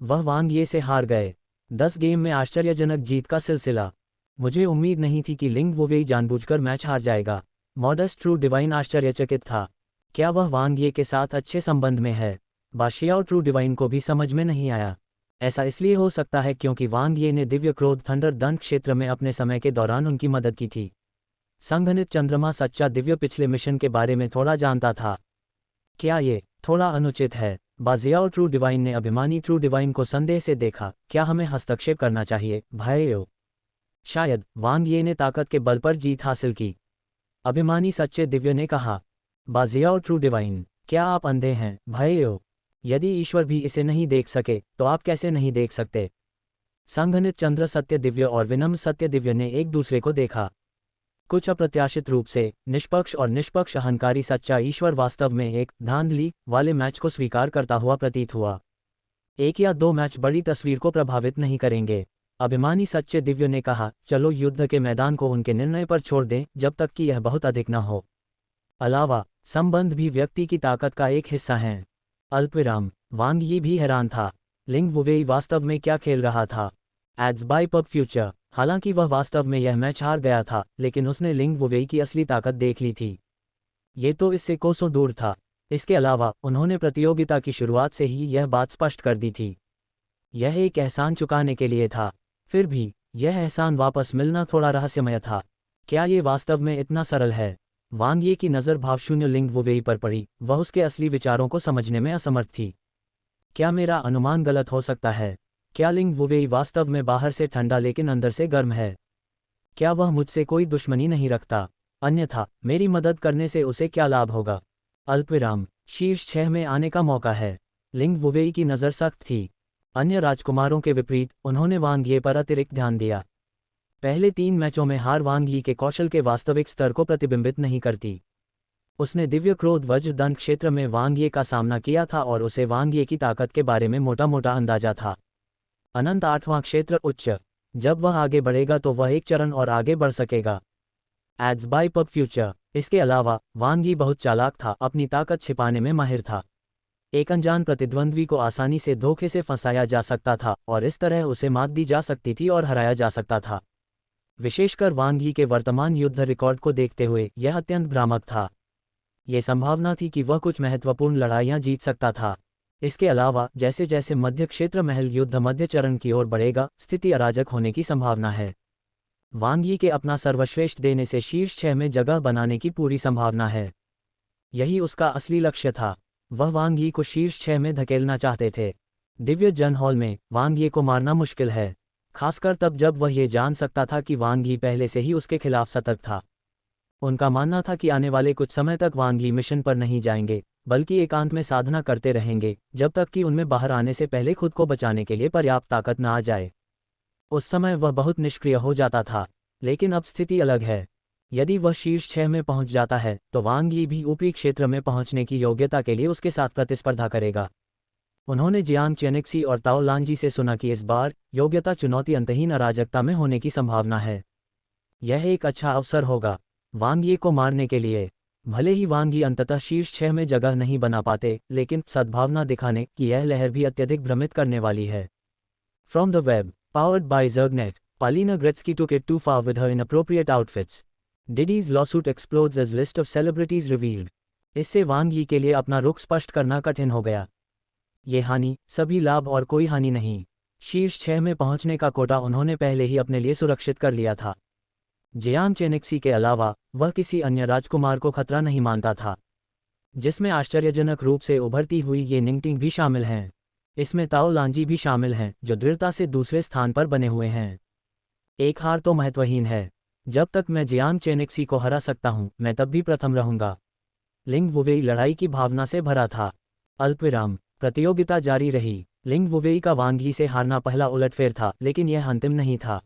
वह वांग ये से हार गए। 10 गेम में आश्चर्यजनक जीत का सिलसिला। मुझे उम्मीद नहीं थी कि लिंग वुवेई जानबूझकर मैच हार जाएगा। मॉडस्ट ट्रू डिवाइन आश्चर्यचकित था। क्या वह वांग ये के साथ अच्छे संबंध में है? बाशियाओ ट्रू डिवाइन को भी समझ में नहीं आया। ऐसा इसलिए हो सकता है क्योंकि वांग ये ने दिव्य क्रोध थंडर दंड क्षेत्र में अपने समय के दौरान उनकी मदद की थी। संघनित चंद्रमा सच्चा दिव्य पिछले मिशन के बारे में थोड़ा जानता था। क्या ये थोड़ा अनुचित है? बाजियाओ ट्रू डिवाइन ने अभिमानी ट्रू डिवाइन को संदेह से देखा। क्या हमें हस्तक्षेप करना चाहिए भाइयों? शायद। वांग ये ने ताकत के बल पर जीत हासिल की, अभिमानी सच्चे दिव्य ने कहा। बाजियाओ ट्रू डिवाइन, क्या आप अंधे हैं भाइयों? यदि ईश्वर भी इसे नहीं देख सके तो आप कैसे नहीं देख सकते? संघनित चंद्र सत्य दिव्य और विनम्र सत्य दिव्य ने एक दूसरे को देखा। कुछ अप्रत्याशित रूप से निष्पक्ष और निष्पक्ष अहंकारी सच्चा ईश्वर वास्तव में एक धांधली वाले मैच को स्वीकार करता हुआ प्रतीत हुआ। 1 या 2 मैच बड़ी तस्वीर को प्रभावित नहीं करेंगे। अभिमानी सच्चे दिव्य ने कहा, चलो युद्ध के मैदान को उनके निर्णय पर छोड़ दें जब तक कि यह बहुत अधिक न हो। अलावा संबंध भी व्यक्ति की ताकत का एक हिस्सा हैं। अल्पविराम। वांग यी भी हैरान था। लिंग वुवेई वास्तव में क्या खेल रहा था? Ads by pub future. हालांकि वह वास्तव में यह मैच हार गया था, लेकिन उसने लिंग वुवेई की असली ताकत देख ली थी। ये तो इससे कोसों दूर था। इसके अलावा उन्होंने प्रतियोगिता की शुरुआत से ही यह बात स्पष्ट कर दी थी। यह एक एहसान चुकाने के लिए था। फिर भी यह एहसान वापस मिलना थोड़ा रहस्यमय था। क्या ये वास्तव में इतना सरल है? वांग ये की नज़र भावशून्य लिंग वुवेई पर पड़ी, वह उसके असली विचारों को समझने में असमर्थ थी। क्या मेरा अनुमान गलत हो सकता है? क्या लिंग वुवेई वास्तव में बाहर से ठंडा लेकिन अंदर से गर्म है? क्या वह मुझसे कोई दुश्मनी नहीं रखता? अन्यथा मेरी मदद करने से उसे क्या लाभ होगा? अल्पविराम। शीर्ष 6 में आने का मौका है। लिंग वुवेई की नज़र सख्त थी। अन्य राजकुमारों के विपरीत उन्होंने वांग ये पर अतिरिक्त ध्यान दिया। पहले 3 मैचों में हार वांग यी के कौशल के वास्तविक स्तर को प्रतिबिंबित नहीं करती। उसने दिव्य क्रोध वज्र दंड क्षेत्र में वांग ये का सामना किया था और उसे वांग ये की ताकत के बारे में मोटा मोटा अंदाजा था। अनंत 8वां क्षेत्र उच्च। जब वह आगे बढ़ेगा तो वह एक चरण और आगे बढ़ सकेगा। Ads by pub future. इसके अलावा वांग यी बहुत चालाक था, अपनी ताकत छिपाने में माहिर था। एक अनजान प्रतिद्वंद्वी को आसानी से धोखे से फंसाया जा सकता था और इस तरह उसे मात दी जा सकती थी और हराया जा सकता था। विशेषकर वांग यी के वर्तमान युद्ध रिकॉर्ड को देखते हुए यह अत्यंत भ्रामक था। ये संभावना थी कि वह कुछ महत्वपूर्ण लड़ाइयां जीत सकता था। इसके अलावा जैसे जैसे मध्य क्षेत्र महल युद्ध मध्य चरण की ओर बढ़ेगा, स्थिति अराजक होने की संभावना है। वांग यी के अपना सर्वश्रेष्ठ देने से शीर्ष 6 में जगह बनाने की पूरी संभावना है। यही उसका असली लक्ष्य था। वह वांग यी को शीर्ष 6 में धकेलना चाहते थे। दिव्य जन हॉल में वांग यी को मारना मुश्किल है, खासकर तब जब वह ये जान सकता था कि वांग यी पहले से ही उसके खिलाफ सतर्क था। उनका मानना था कि आने वाले कुछ समय तक वांग यी मिशन पर नहीं जाएंगे, बल्कि एकांत में साधना करते रहेंगे जब तक कि उनमें बाहर आने से पहले खुद को बचाने के लिए पर्याप्त ताकत न आ जाए। उस समय वह बहुत निष्क्रिय हो जाता था, लेकिन अब स्थिति अलग है। यदि वह शीर्ष 6 में पहुंच जाता है तो वांग यी भी ऊपरी क्षेत्र में पहुंचने की योग्यता के लिए उसके साथ प्रतिस्पर्धा करेगा। उन्होंने जियांग चेनिक्सी और ताओ लांजी से सुना कि इस बार योग्यता चुनौती अंतहीन अराजकता में होने की संभावना है। यह एक अच्छा अवसर होगा वांग यी को मारने के लिए। भले ही वांग यी अंततः शीर्ष 6 में जगह नहीं बना पाते, लेकिन सद्भावना दिखाने की यह लहर भी अत्यधिक भ्रमित करने वाली है। From the web, powered by Zergnet, Paulina Gretzky took it too far with her inappropriate outfits. Diddy's lawsuit explodes as list of celebrities revealed. इससे वांग यी के लिए अपना रुख स्पष्ट करना कठिन हो गया। ये हानि, सभी लाभ और कोई हानि नहीं। शीर्ष 6 में पहुंचने का कोटा उन्होंने पहले ही अपने लिए सुरक्षित कर लिया था। जियांग चेनिक्सी के अलावा वह किसी अन्य राजकुमार को खतरा नहीं मानता था, जिसमें आश्चर्यजनक रूप से उभरती हुई ये निंगटिंग भी शामिल हैं। इसमें ताओ लांजी भी शामिल हैं, जो दृढ़ता से दूसरे स्थान पर बने हुए हैं। एक हार तो महत्वहीन है। जब तक मैं जियांग चेनिक्सी को हरा सकता हूं, मैं तब भी प्रथम रहूंगा। लिंग वुवेई लड़ाई की भावना से भरा था। अल्पविराम। प्रतियोगिता जारी रही। लिंग वुवेई का वांग यी से हारना पहला उलटफेर था, लेकिन यह अंतिम नहीं था।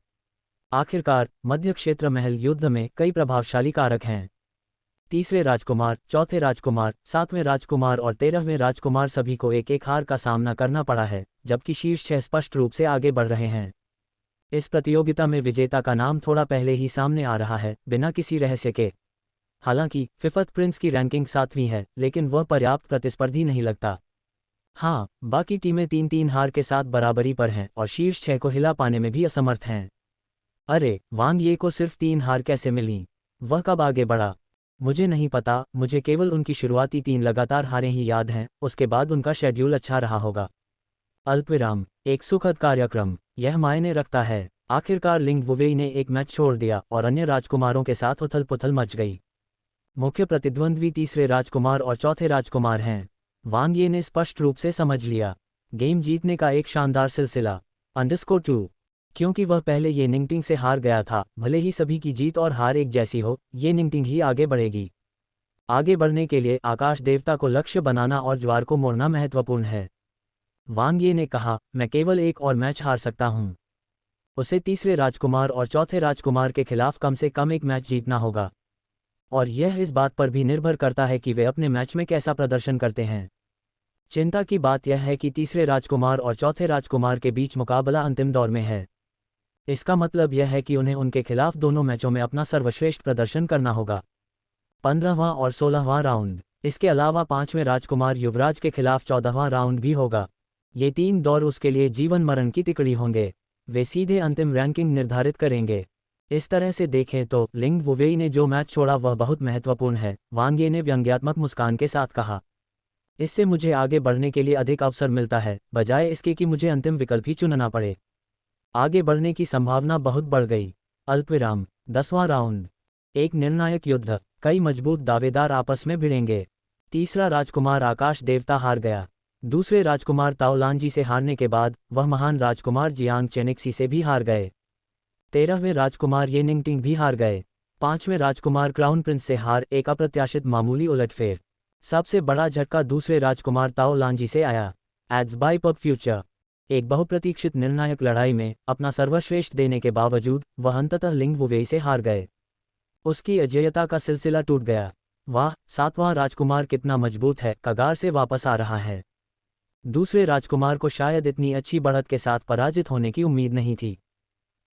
आखिरकार मध्य क्षेत्र महल युद्ध में कई प्रभावशाली कारक हैं। तीसरे राजकुमार, चौथे राजकुमार, 7वें राजकुमार और 13वें राजकुमार सभी को एक एक हार का सामना करना पड़ा है, जबकि शीर्ष 6 स्पष्ट रूप से आगे बढ़ रहे हैं। इस प्रतियोगिता में विजेता का नाम थोड़ा पहले ही सामने आ रहा है, बिना किसी रहस्य के। हालांकि फिफ्थ प्रिंस की रैंकिंग 7वीं है, लेकिन वह पर्याप्त प्रतिस्पर्धी नहीं लगता। हाँ, बाकी टीमें 3-3 हार के साथ बराबरी पर हैं और शीर्ष 6 को हिला पाने में भी असमर्थ हैं। अरे, वांग ये को सिर्फ 3 हार कैसे मिली? वह कब आगे बढ़ा? मुझे नहीं पता, मुझे केवल उनकी शुरुआती 3 लगातार हारें ही याद हैं, उसके बाद उनका शेड्यूल अच्छा रहा होगा। अल्पविराम। एक सुखद कार्यक्रम। यह मायने रखता है। आखिरकार लिंग वुवेई ने एक मैच छोड़ दिया और अन्य राजकुमारों के साथ उथल पुथल मच गई। मुख्य प्रतिद्वंद्वी तीसरे राजकुमार और चौथे राजकुमार हैं। वांग ये ने स्पष्ट रूप से समझ लिया। गेम जीतने का एक शानदार सिलसिला। _2। क्योंकि वह पहले ये निंगटिंग से हार गया था, भले ही सभी की जीत और हार एक जैसी हो, ये निंगटिंग ही आगे बढ़ेगी। आगे बढ़ने के लिए आकाश देवता को लक्ष्य बनाना और ज्वार को मोड़ना महत्वपूर्ण है। वांग ये ने कहा, मैं केवल एक और मैच हार सकता हूं। उसे तीसरे राजकुमार और चौथे राजकुमार के खिलाफ कम से कम एक मैच जीतना होगा। और यह इस बात पर भी निर्भर करता है कि वे अपने मैच में कैसा प्रदर्शन करते हैं। चिंता की बात यह है कि तीसरे राजकुमार और चौथे राजकुमार के बीच मुकाबला अंतिम दौर में है। इसका मतलब यह है कि उन्हें उनके खिलाफ दोनों मैचों में अपना सर्वश्रेष्ठ प्रदर्शन करना होगा। 15वां और 16वां राउंड। इसके अलावा 5वें राजकुमार युवराज के खिलाफ 14वां राउंड भी होगा। ये 3 दौर उसके लिए जीवन मरण की तिकड़ी होंगे। वे सीधे अंतिम रैंकिंग निर्धारित करेंगे। इस तरह से देखें तो लिंग वुवेई ने जो मैच छोड़ा वह बहुत महत्वपूर्ण है, वांग ये ने व्यंग्यात्मक मुस्कान के साथ कहा। इससे मुझे आगे बढ़ने के लिए अधिक अवसर मिलता है, बजाय इसके कि मुझे अंतिम विकल्प ही चुनना पड़े। आगे बढ़ने की संभावना बहुत बढ़ गई। अल्पविराम। 10वां राउंड। एक निर्णायक युद्ध। कई मजबूत दावेदार आपस में भिड़ेंगे। तीसरा राजकुमार आकाश देवता हार गया। दूसरे राजकुमार ताओलांजी से हारने के बाद वह महान राजकुमार जियांग चेनिक्सी से भी हार गए। 13वें राजकुमार ये निंगटिंग भी हार गए। 5वें राजकुमार क्राउन प्रिंस से हार एक अप्रत्याशित मामूली उलटफेर। सबसे बड़ा झटका दूसरे राजकुमार ताओलांजी से आया। Ads by pub future. एक बहुप्रतीक्षित निर्णायक लड़ाई में अपना सर्वश्रेष्ठ देने के बावजूद वह अंततः लिंग वुवेई से हार गए। उसकी अजेयता का सिलसिला टूट गया। वाह, 7वां राजकुमार कितना मजबूत है, कगार से वापस आ रहा है। दूसरे राजकुमार को शायद इतनी अच्छी बढ़त के साथ पराजित होने की उम्मीद नहीं थी।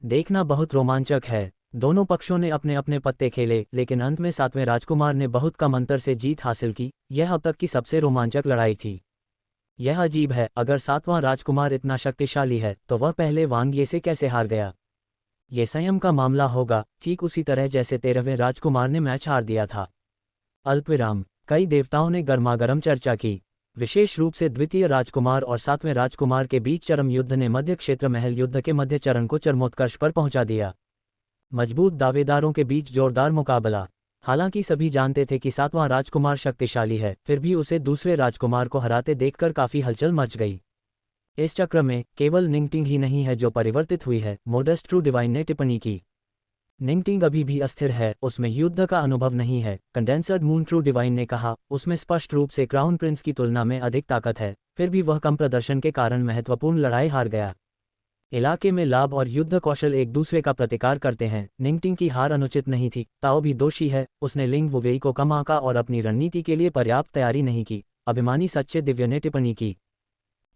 देखना बहुत रोमांचक है। दोनों पक्षों ने अपने अपने पत्ते खेले, लेकिन अंत में 7वें राजकुमार ने बहुत कम अंतर से जीत हासिल की। यह अब तक की सबसे रोमांचक लड़ाई थी। यह अजीब है, अगर 7वां राजकुमार इतना शक्तिशाली है तो वह पहले वांग ये से कैसे हार गया। ये संयम का मामला होगा, ठीक उसी तरह जैसे 13वें राजकुमार ने मैच हार दिया था। अल्पविराम। कई देवताओं ने गर्मागर्म चर्चा की। विशेष रूप से द्वितीय राजकुमार और 7वें राजकुमार के बीच चरम युद्ध ने मध्य क्षेत्र महल युद्ध के मध्य चरण को चरमोत्कर्ष पर पहुंचा दिया। मजबूत दावेदारों के बीच जोरदार मुकाबला। हालांकि सभी जानते थे कि 7वां राजकुमार शक्तिशाली है, फिर भी उसे दूसरे राजकुमार को हराते देखकर काफी हलचल मच गई। इस चक्र में केवल निंगटिंग ही नहीं है जो परिवर्तित हुई है, मोडेस्ट ट्रू डिवाइन ने टिप्पणी की। निंगटिंग अभी भी अस्थिर है, उसमें युद्ध का अनुभव नहीं है। कंडेंसर्ड मून ट्रू डिवाइन ने कहा, उसमें स्पष्ट रूप से क्राउन प्रिंस की तुलना में अधिक ताकत है, फिर भी वह कम प्रदर्शन के कारण महत्वपूर्ण लड़ाई हार गया। इलाके में लाभ और युद्ध कौशल एक दूसरे का प्रतिकार करते हैं। निंगटिंग की हार अनुचित नहीं थी। ताओ भी दोषी है, उसने लिंग वुवेई को कम आंका और अपनी रणनीति के लिए पर्याप्त तैयारी नहीं की। अभिमानी सच्चे दिव्य ने टिप्पणी की।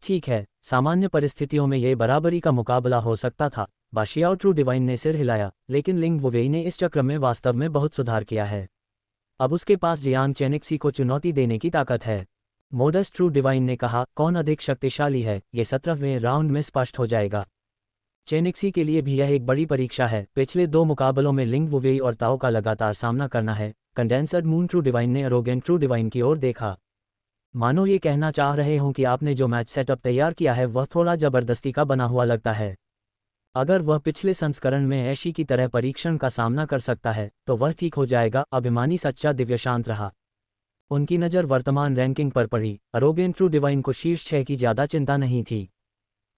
ठीक है, सामान्य परिस्थितियों में यह बराबरी का मुकाबला हो सकता था। बाशियाओ ट्रू डिवाइन ने सिर हिलाया, लेकिन लिंग वुवेई ने इस चक्र में वास्तव में बहुत सुधार किया है। अब उसके पास जियांग चेनिक्सी को चुनौती देने की ताकत है। मोडेस्ट ट्रू डिवाइन ने कहा, कौन अधिक शक्तिशाली है ये 17वें राउंड में स्पष्ट हो जाएगा। चेनिक्सी के लिए भी यह एक बड़ी परीक्षा है। पिछले 2 मुकाबलों में लिंग वुवेई और ताओ का लगातार सामना करना है। कंडेंसर्ड मून ट्रू डिवाइन ने एरोगेंट ट्रू डिवाइन की ओर देखा, मानो ये कहना चाह रहे हों कि आपने जो मैच सेटअप तैयार किया है वह थोड़ा जबरदस्ती का बना हुआ लगता है। अगर वह पिछले संस्करण में ऐशी की तरह परीक्षण का सामना कर सकता है तो वह ठीक हो जाएगा। अभिमानी सच्चा दिव्य शांत रहा। उनकी नज़र वर्तमान रैंकिंग पर पड़ी। एरोगेंट ट्रू डिवाइन को शीर्ष 6 की ज़्यादा चिंता नहीं थी।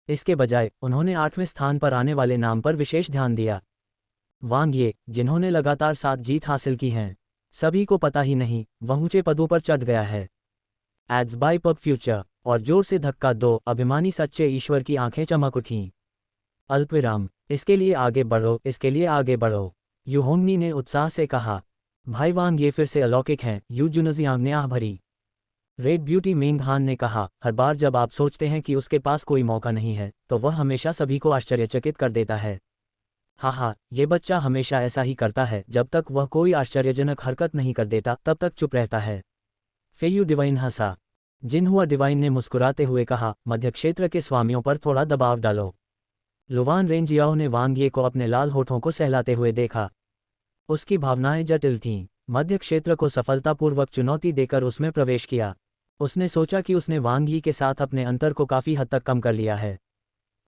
इसके बजाय उन्होंने 8वें स्थान पर आने वाले नाम पर विशेष ध्यान दिया, वांग ये, जिन्होंने लगातार 7 जीत हासिल की हैं। सभी को पता ही नहीं वह ऊंचे पदों पर चढ़ गया है। Ads by pub future. और जोर से धक्का दो। अभिमानी सच्चे ईश्वर की आंखें चमक उठीं। अल्पविराम। इसके लिए आगे बढ़ो, इसके लिए आगे बढ़ो, यू होंगनी ने उत्साह से कहा। भाई वांग ये फिर से अलौकिक हैं, यू जुनजियांग ने आह भरी। रेड ब्यूटी मेंग हान ने कहा, हर बार जब आप सोचते हैं कि उसके पास कोई मौका नहीं है तो वह हमेशा सभी को आश्चर्यचकित कर देता है। हाँ, ये बच्चा हमेशा ऐसा ही करता है, जब तक वह कोई आश्चर्यजनक हरकत नहीं कर देता तब तक चुप रहता है। फेयू डिवाइन हंसा। जिनहुआ डिवाइन ने मुस्कुराते हुए कहा, मध्य क्षेत्र के स्वामियों पर थोड़ा दबाव डालो। लुवान रेंजियाओ ने वांग ये को अपने लाल होठों को सहलाते हुए देखा। उसकी भावनाएं जटिल थीं। मध्य क्षेत्र को सफलतापूर्वक चुनौती देकर उसमें प्रवेश किया। उसने सोचा कि उसने वांग यी के साथ अपने अंतर को काफ़ी हद तक कम कर लिया है,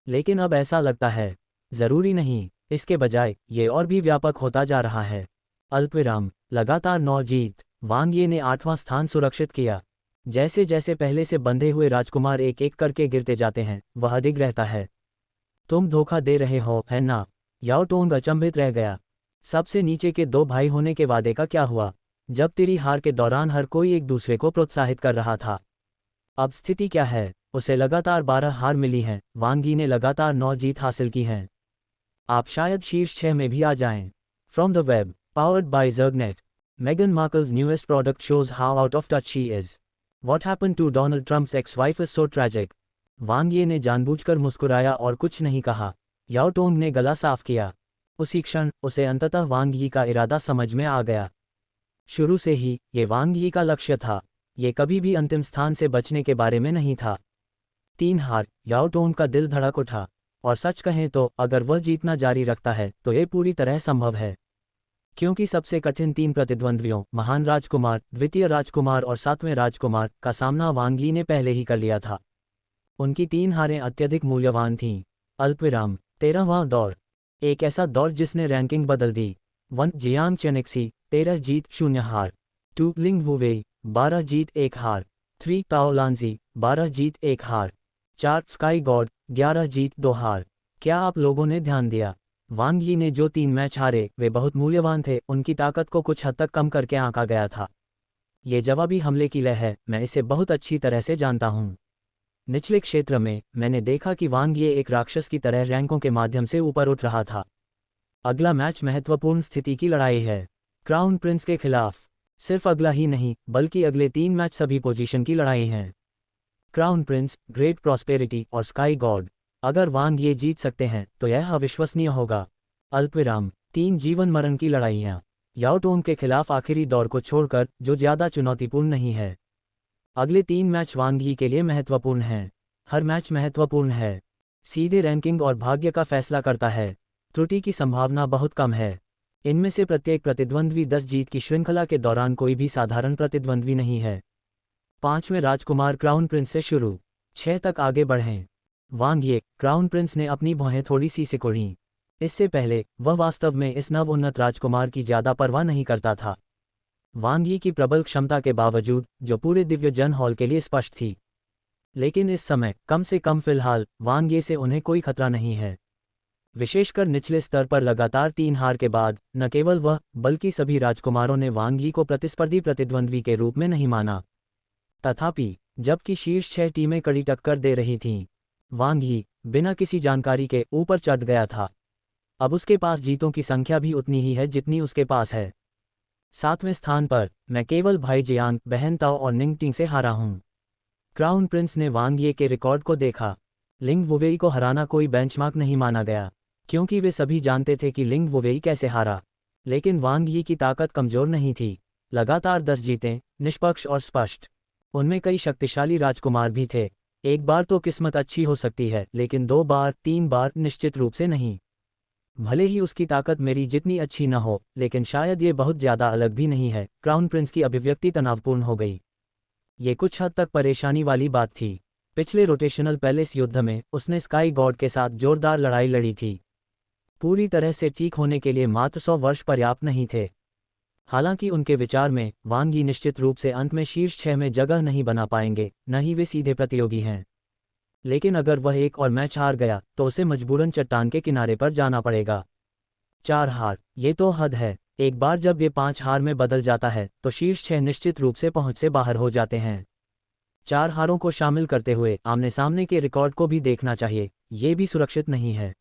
लेकिन अब ऐसा लगता है ज़रूरी नहीं। इसके बजाय ये और भी व्यापक होता जा रहा है। अल्पविराम। लगातार 9 जीत। वांग यी ने 8वां स्थान सुरक्षित किया। जैसे जैसे पहले से बंधे हुए राजकुमार एक एक करके गिरते जाते हैं वह अडिग रहता है। तुम धोखा दे रहे हो, है ना? याओ टोंग अचंभित रह गया। सबसे नीचे के 2 भाई होने के वादे का क्या हुआ, जब तेरी हार के दौरान हर कोई एक दूसरे को प्रोत्साहित कर रहा था? अब स्थिति क्या है? उसे लगातार 12 हार मिली हैं। वांग यी ने लगातार 9 जीत हासिल की हैं। आप शायद शीर्ष 6 में भी आ जाएं। From the web, powered by Zergnet. मेगन Markle's newest product shows how out of touch she is. What happened to Donald Trump's ex-wife is so tragic. Wang Yi ने जानबूझकर मुस्कुराया और कुछ नहीं कहा। याओ टोंग ने गला साफ किया। उसी क्षण उसे अंततः वांग यी का इरादा समझ में आ गया। शुरू से ही ये वांग यी का लक्ष्य था। ये कभी भी अंतिम स्थान से बचने के बारे में नहीं था। 3 हार। याओ टोंग का दिल धड़क उठा। और सच कहें तो अगर वह जीतना जारी रखता है तो ये पूरी तरह संभव है, क्योंकि सबसे कठिन 3 प्रतिद्वंद्वियों महान राजकुमार, द्वितीय राजकुमार और 7वें राजकुमार का सामना वांग यी ने पहले ही कर लिया था। उनकी 3 हारें अत्यधिक मूल्यवान थीं। अल्पविराम। 13वां दौर। एक ऐसा दौर जिसने रैंकिंग बदल दी। 1 जियांग चेनेक्सी 13 जीत 0 हार। 2 लिंग वुवेई 12 जीत 1 हार। 3 ताओ लांजी 12 जीत 1 हार। 4 स्काई गॉड 11 जीत 2 हार। क्या आप लोगों ने ध्यान दिया? वांग यी ने जो 3 मैच हारे वे बहुत मूल्यवान थे, उनकी ताकत को कुछ हद तक कम करके आंका गया था। ये जवाबी हमले की लय है, मैं इसे बहुत अच्छी तरह से जानता हूँ। निचले क्षेत्र में मैंने देखा कि वांग ये एक राक्षस की तरह रैंकों के माध्यम से ऊपर उठ रहा था। अगला मैच महत्वपूर्ण स्थिति की लड़ाई है, क्राउन प्रिंस के खिलाफ। सिर्फ अगला ही नहीं बल्कि अगले 3 मैच सभी पोजीशन की लड़ाई हैं। क्राउन प्रिंस, ग्रेट प्रॉस्पेरिटी और स्काई गॉड। अगर वांग ये जीत सकते हैं तो यह अविश्वसनीय होगा। अल्पविराम 3 जीवन मरण की लड़ाइयाँ। याओ टोंग के खिलाफ आखिरी दौर को छोड़कर जो ज़्यादा चुनौतीपूर्ण नहीं है। अगले 3 मैच वांग यी के लिए महत्वपूर्ण हैं। हर मैच महत्वपूर्ण है, सीधे रैंकिंग और भाग्य का फैसला करता है। त्रुटि की संभावना बहुत कम है। इनमें से प्रत्येक प्रतिद्वंद्वी 10 जीत की श्रृंखला के दौरान कोई भी साधारण प्रतिद्वंद्वी नहीं है। 5वें राजकुमार क्राउन प्रिंस से शुरू 6 तक आगे बढ़ें। वांग ये क्राउन प्रिंस ने अपनी भौहें थोड़ी सी सिकुड़ी। इससे पहले वह वास्तव में इस नवोन्नत राजकुमार की ज़्यादा परवाह नहीं करता था। वांग यी की प्रबल क्षमता के बावजूद, जो पूरे दिव्य जन हॉल के लिए स्पष्ट थी। लेकिन इस समय कम से कम फिलहाल वांग ये से उन्हें कोई खतरा नहीं है। विशेषकर निचले स्तर पर लगातार 3 हार के बाद न केवल वह बल्कि सभी राजकुमारों ने वांग यी को प्रतिस्पर्धी प्रतिद्वंद्वी के रूप में नहीं माना। तथापि जबकि शीर्ष 6 टीमें कड़ी टक्कर दे रही थीं, वांग यी बिना किसी जानकारी के ऊपर चढ़ गया था। अब उसके पास जीतों की संख्या भी उतनी ही है जितनी उसके पास है। 7वें स्थान पर मैं केवल भाई जियांग, बहन ताओ और निंग टिंग से हारा हूँ। क्राउन प्रिंस ने वांग ये के रिकॉर्ड को देखा। लिंग वुवेई को हराना कोई बेंचमार्क नहीं माना गया, क्योंकि वे सभी जानते थे कि लिंग वुवेई कैसे हारा। लेकिन वांग यी की ताकत कमजोर नहीं थी। लगातार 10 जीतें, निष्पक्ष और स्पष्ट। उनमें कई शक्तिशाली राजकुमार भी थे। एक बार तो किस्मत अच्छी हो सकती है, लेकिन 2 बार 3 बार निश्चित रूप से नहीं। भले ही उसकी ताकत मेरी जितनी अच्छी न हो, लेकिन शायद ये बहुत ज़्यादा अलग भी नहीं है। क्राउन प्रिंस की अभिव्यक्ति तनावपूर्ण हो गई। ये कुछ हद तक परेशानी वाली बात थी। पिछले रोटेशनल पैलेस युद्ध में उसने स्काई गॉड के साथ जोरदार लड़ाई लड़ी थी। पूरी तरह से ठीक होने के लिए मात्र 100 वर्ष पर्याप्त नहीं थे। हालांकि उनके विचार में वांग यी निश्चित रूप से अंत में शीर्ष 6 में जगह नहीं बना पाएंगे, न ही वे सीधे प्रतियोगी हैं। लेकिन अगर वह एक और मैच हार गया तो उसे मजबूरन चट्टान के किनारे पर जाना पड़ेगा। 4 हार, ये तो हद है। एक बार जब ये 5 हार में बदल जाता है तो शीर्ष 6 निश्चित रूप से पहुंच से बाहर हो जाते हैं। 4 हारों को शामिल करते हुए आमने सामने के रिकॉर्ड को भी देखना चाहिए। ये भी सुरक्षित नहीं है।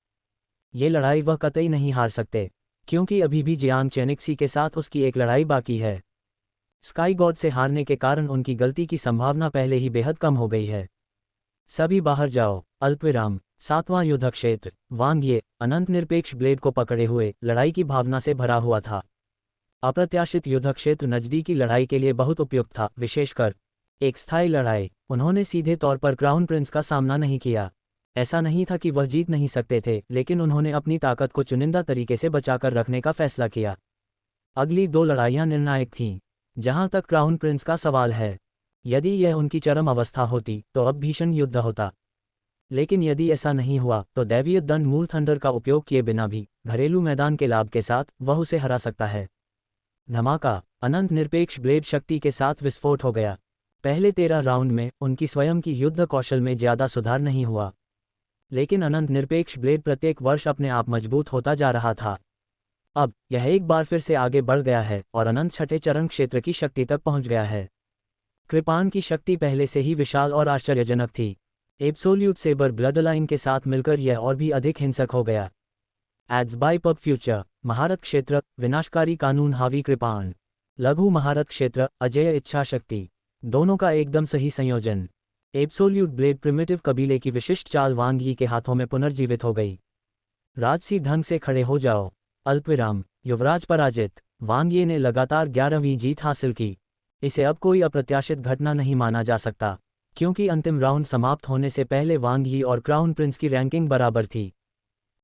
ये लड़ाई वह कतई नहीं हार सकते, क्योंकि अभी भी जियांग चेनिक्सी के साथ उसकी एक लड़ाई बाकी है। स्काई गॉड से हारने के कारण उनकी गलती की संभावना पहले ही बेहद कम हो गई है। सभी बाहर जाओ। अल्पविराम 7वां युद्ध क्षेत्र। वांग ये अनंत निरपेक्ष ब्लेड को पकड़े हुए लड़ाई की भावना से भरा हुआ था। अप्रत्याशित युद्ध क्षेत्र नज़दीकी लड़ाई के लिए बहुत उपयुक्त था, विशेषकर एक स्थायी लड़ाई। उन्होंने सीधे तौर पर क्राउन प्रिंस का सामना नहीं किया। ऐसा नहीं था कि वह जीत नहीं सकते थे, लेकिन उन्होंने अपनी ताकत को चुनिंदा तरीके से बचाकर रखने का फैसला किया। अगली 2 लड़ाइयाँ निर्णायक थीं। जहां तक क्राउन प्रिंस का सवाल है, यदि यह उनकी चरम अवस्था होती तो अब भीषण युद्ध होता। लेकिन यदि ऐसा नहीं हुआ तो दैवीय दंड मूल थंडर का उपयोग किए बिना भी घरेलू मैदान के लाभ के साथ वह उसे हरा सकता है। धमाका, अनंत निरपेक्ष ब्लेड शक्ति के साथ विस्फोट हो गया। पहले 13 राउंड में उनकी स्वयं की युद्ध कौशल में ज़्यादा सुधार नहीं हुआ, लेकिन अनंत निरपेक्ष ब्लेड प्रत्येक वर्ष अपने आप मजबूत होता जा रहा था। अब यह एक बार फिर से आगे बढ़ गया है और अनंत 6ठे चरण क्षेत्र की शक्ति तक पहुंच गया है। कृपाण की शक्ति पहले से ही विशाल और आश्चर्यजनक थी। एब्सोल्यूट सेबर ब्लडलाइन के साथ मिलकर यह और भी अधिक हिंसक हो गया। एड्स बाय पब फ्यूचर, महारत क्षेत्र, विनाशकारी कानून हावी कृपाण। लघु महारत क्षेत्र, अजेय इच्छा शक्ति। दोनों का एकदम सही संयोजन। एब्सोल्यूट ब्लेड प्रिमिटिव कबीले की विशिष्ट चाल वांग यी के हाथों में पुनर्जीवित हो गई। राजसी ढंग से खड़े हो जाओ। अल्पविराम, युवराज पराजित। वांग यी ने लगातार 11वीं जीत हासिल की। इसे अब कोई अप्रत्याशित घटना नहीं माना जा सकता, क्योंकि अंतिम राउंड समाप्त होने से पहले वांग यी और क्राउन प्रिंस की रैंकिंग बराबर थी।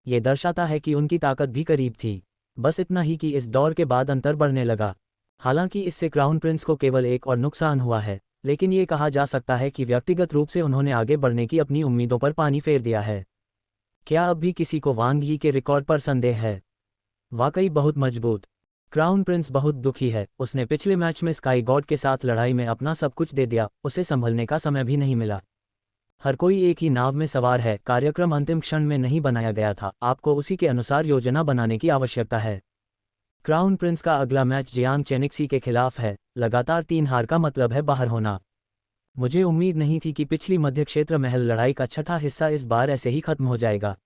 ये दर्शाता है कि उनकी ताकत भी करीब थी। बस इतना ही कि इस दौर के बाद अंतर बढ़ने लगा। हालांकि इससे क्राउन प्रिंस को केवल एक और नुकसान हुआ है, लेकिन ये कहा जा सकता है कि व्यक्तिगत रूप से उन्होंने आगे बढ़ने की अपनी उम्मीदों पर पानी फेर दिया है। क्या अब भी किसी को वांग यी के रिकॉर्ड पर संदेह है? वाकई बहुत मजबूत। क्राउन प्रिंस बहुत दुखी है, उसने पिछले मैच में स्काई गॉड के साथ लड़ाई में अपना सब कुछ दे दिया, उसे संभलने का समय भी नहीं मिला। हर कोई एक ही नाव में सवार है, कार्यक्रम अंतिम क्षण में नहीं बनाया गया था, आपको उसी के अनुसार योजना बनाने की आवश्यकता है। क्राउन प्रिंस का अगला मैच जियांग चेनिक्सी के खिलाफ है, लगातार 3 हार का मतलब है बाहर होना। मुझे उम्मीद नहीं थी कि पिछली मध्य क्षेत्र महल लड़ाई का छठा हिस्सा इस बार ऐसे ही खत्म हो जाएगा।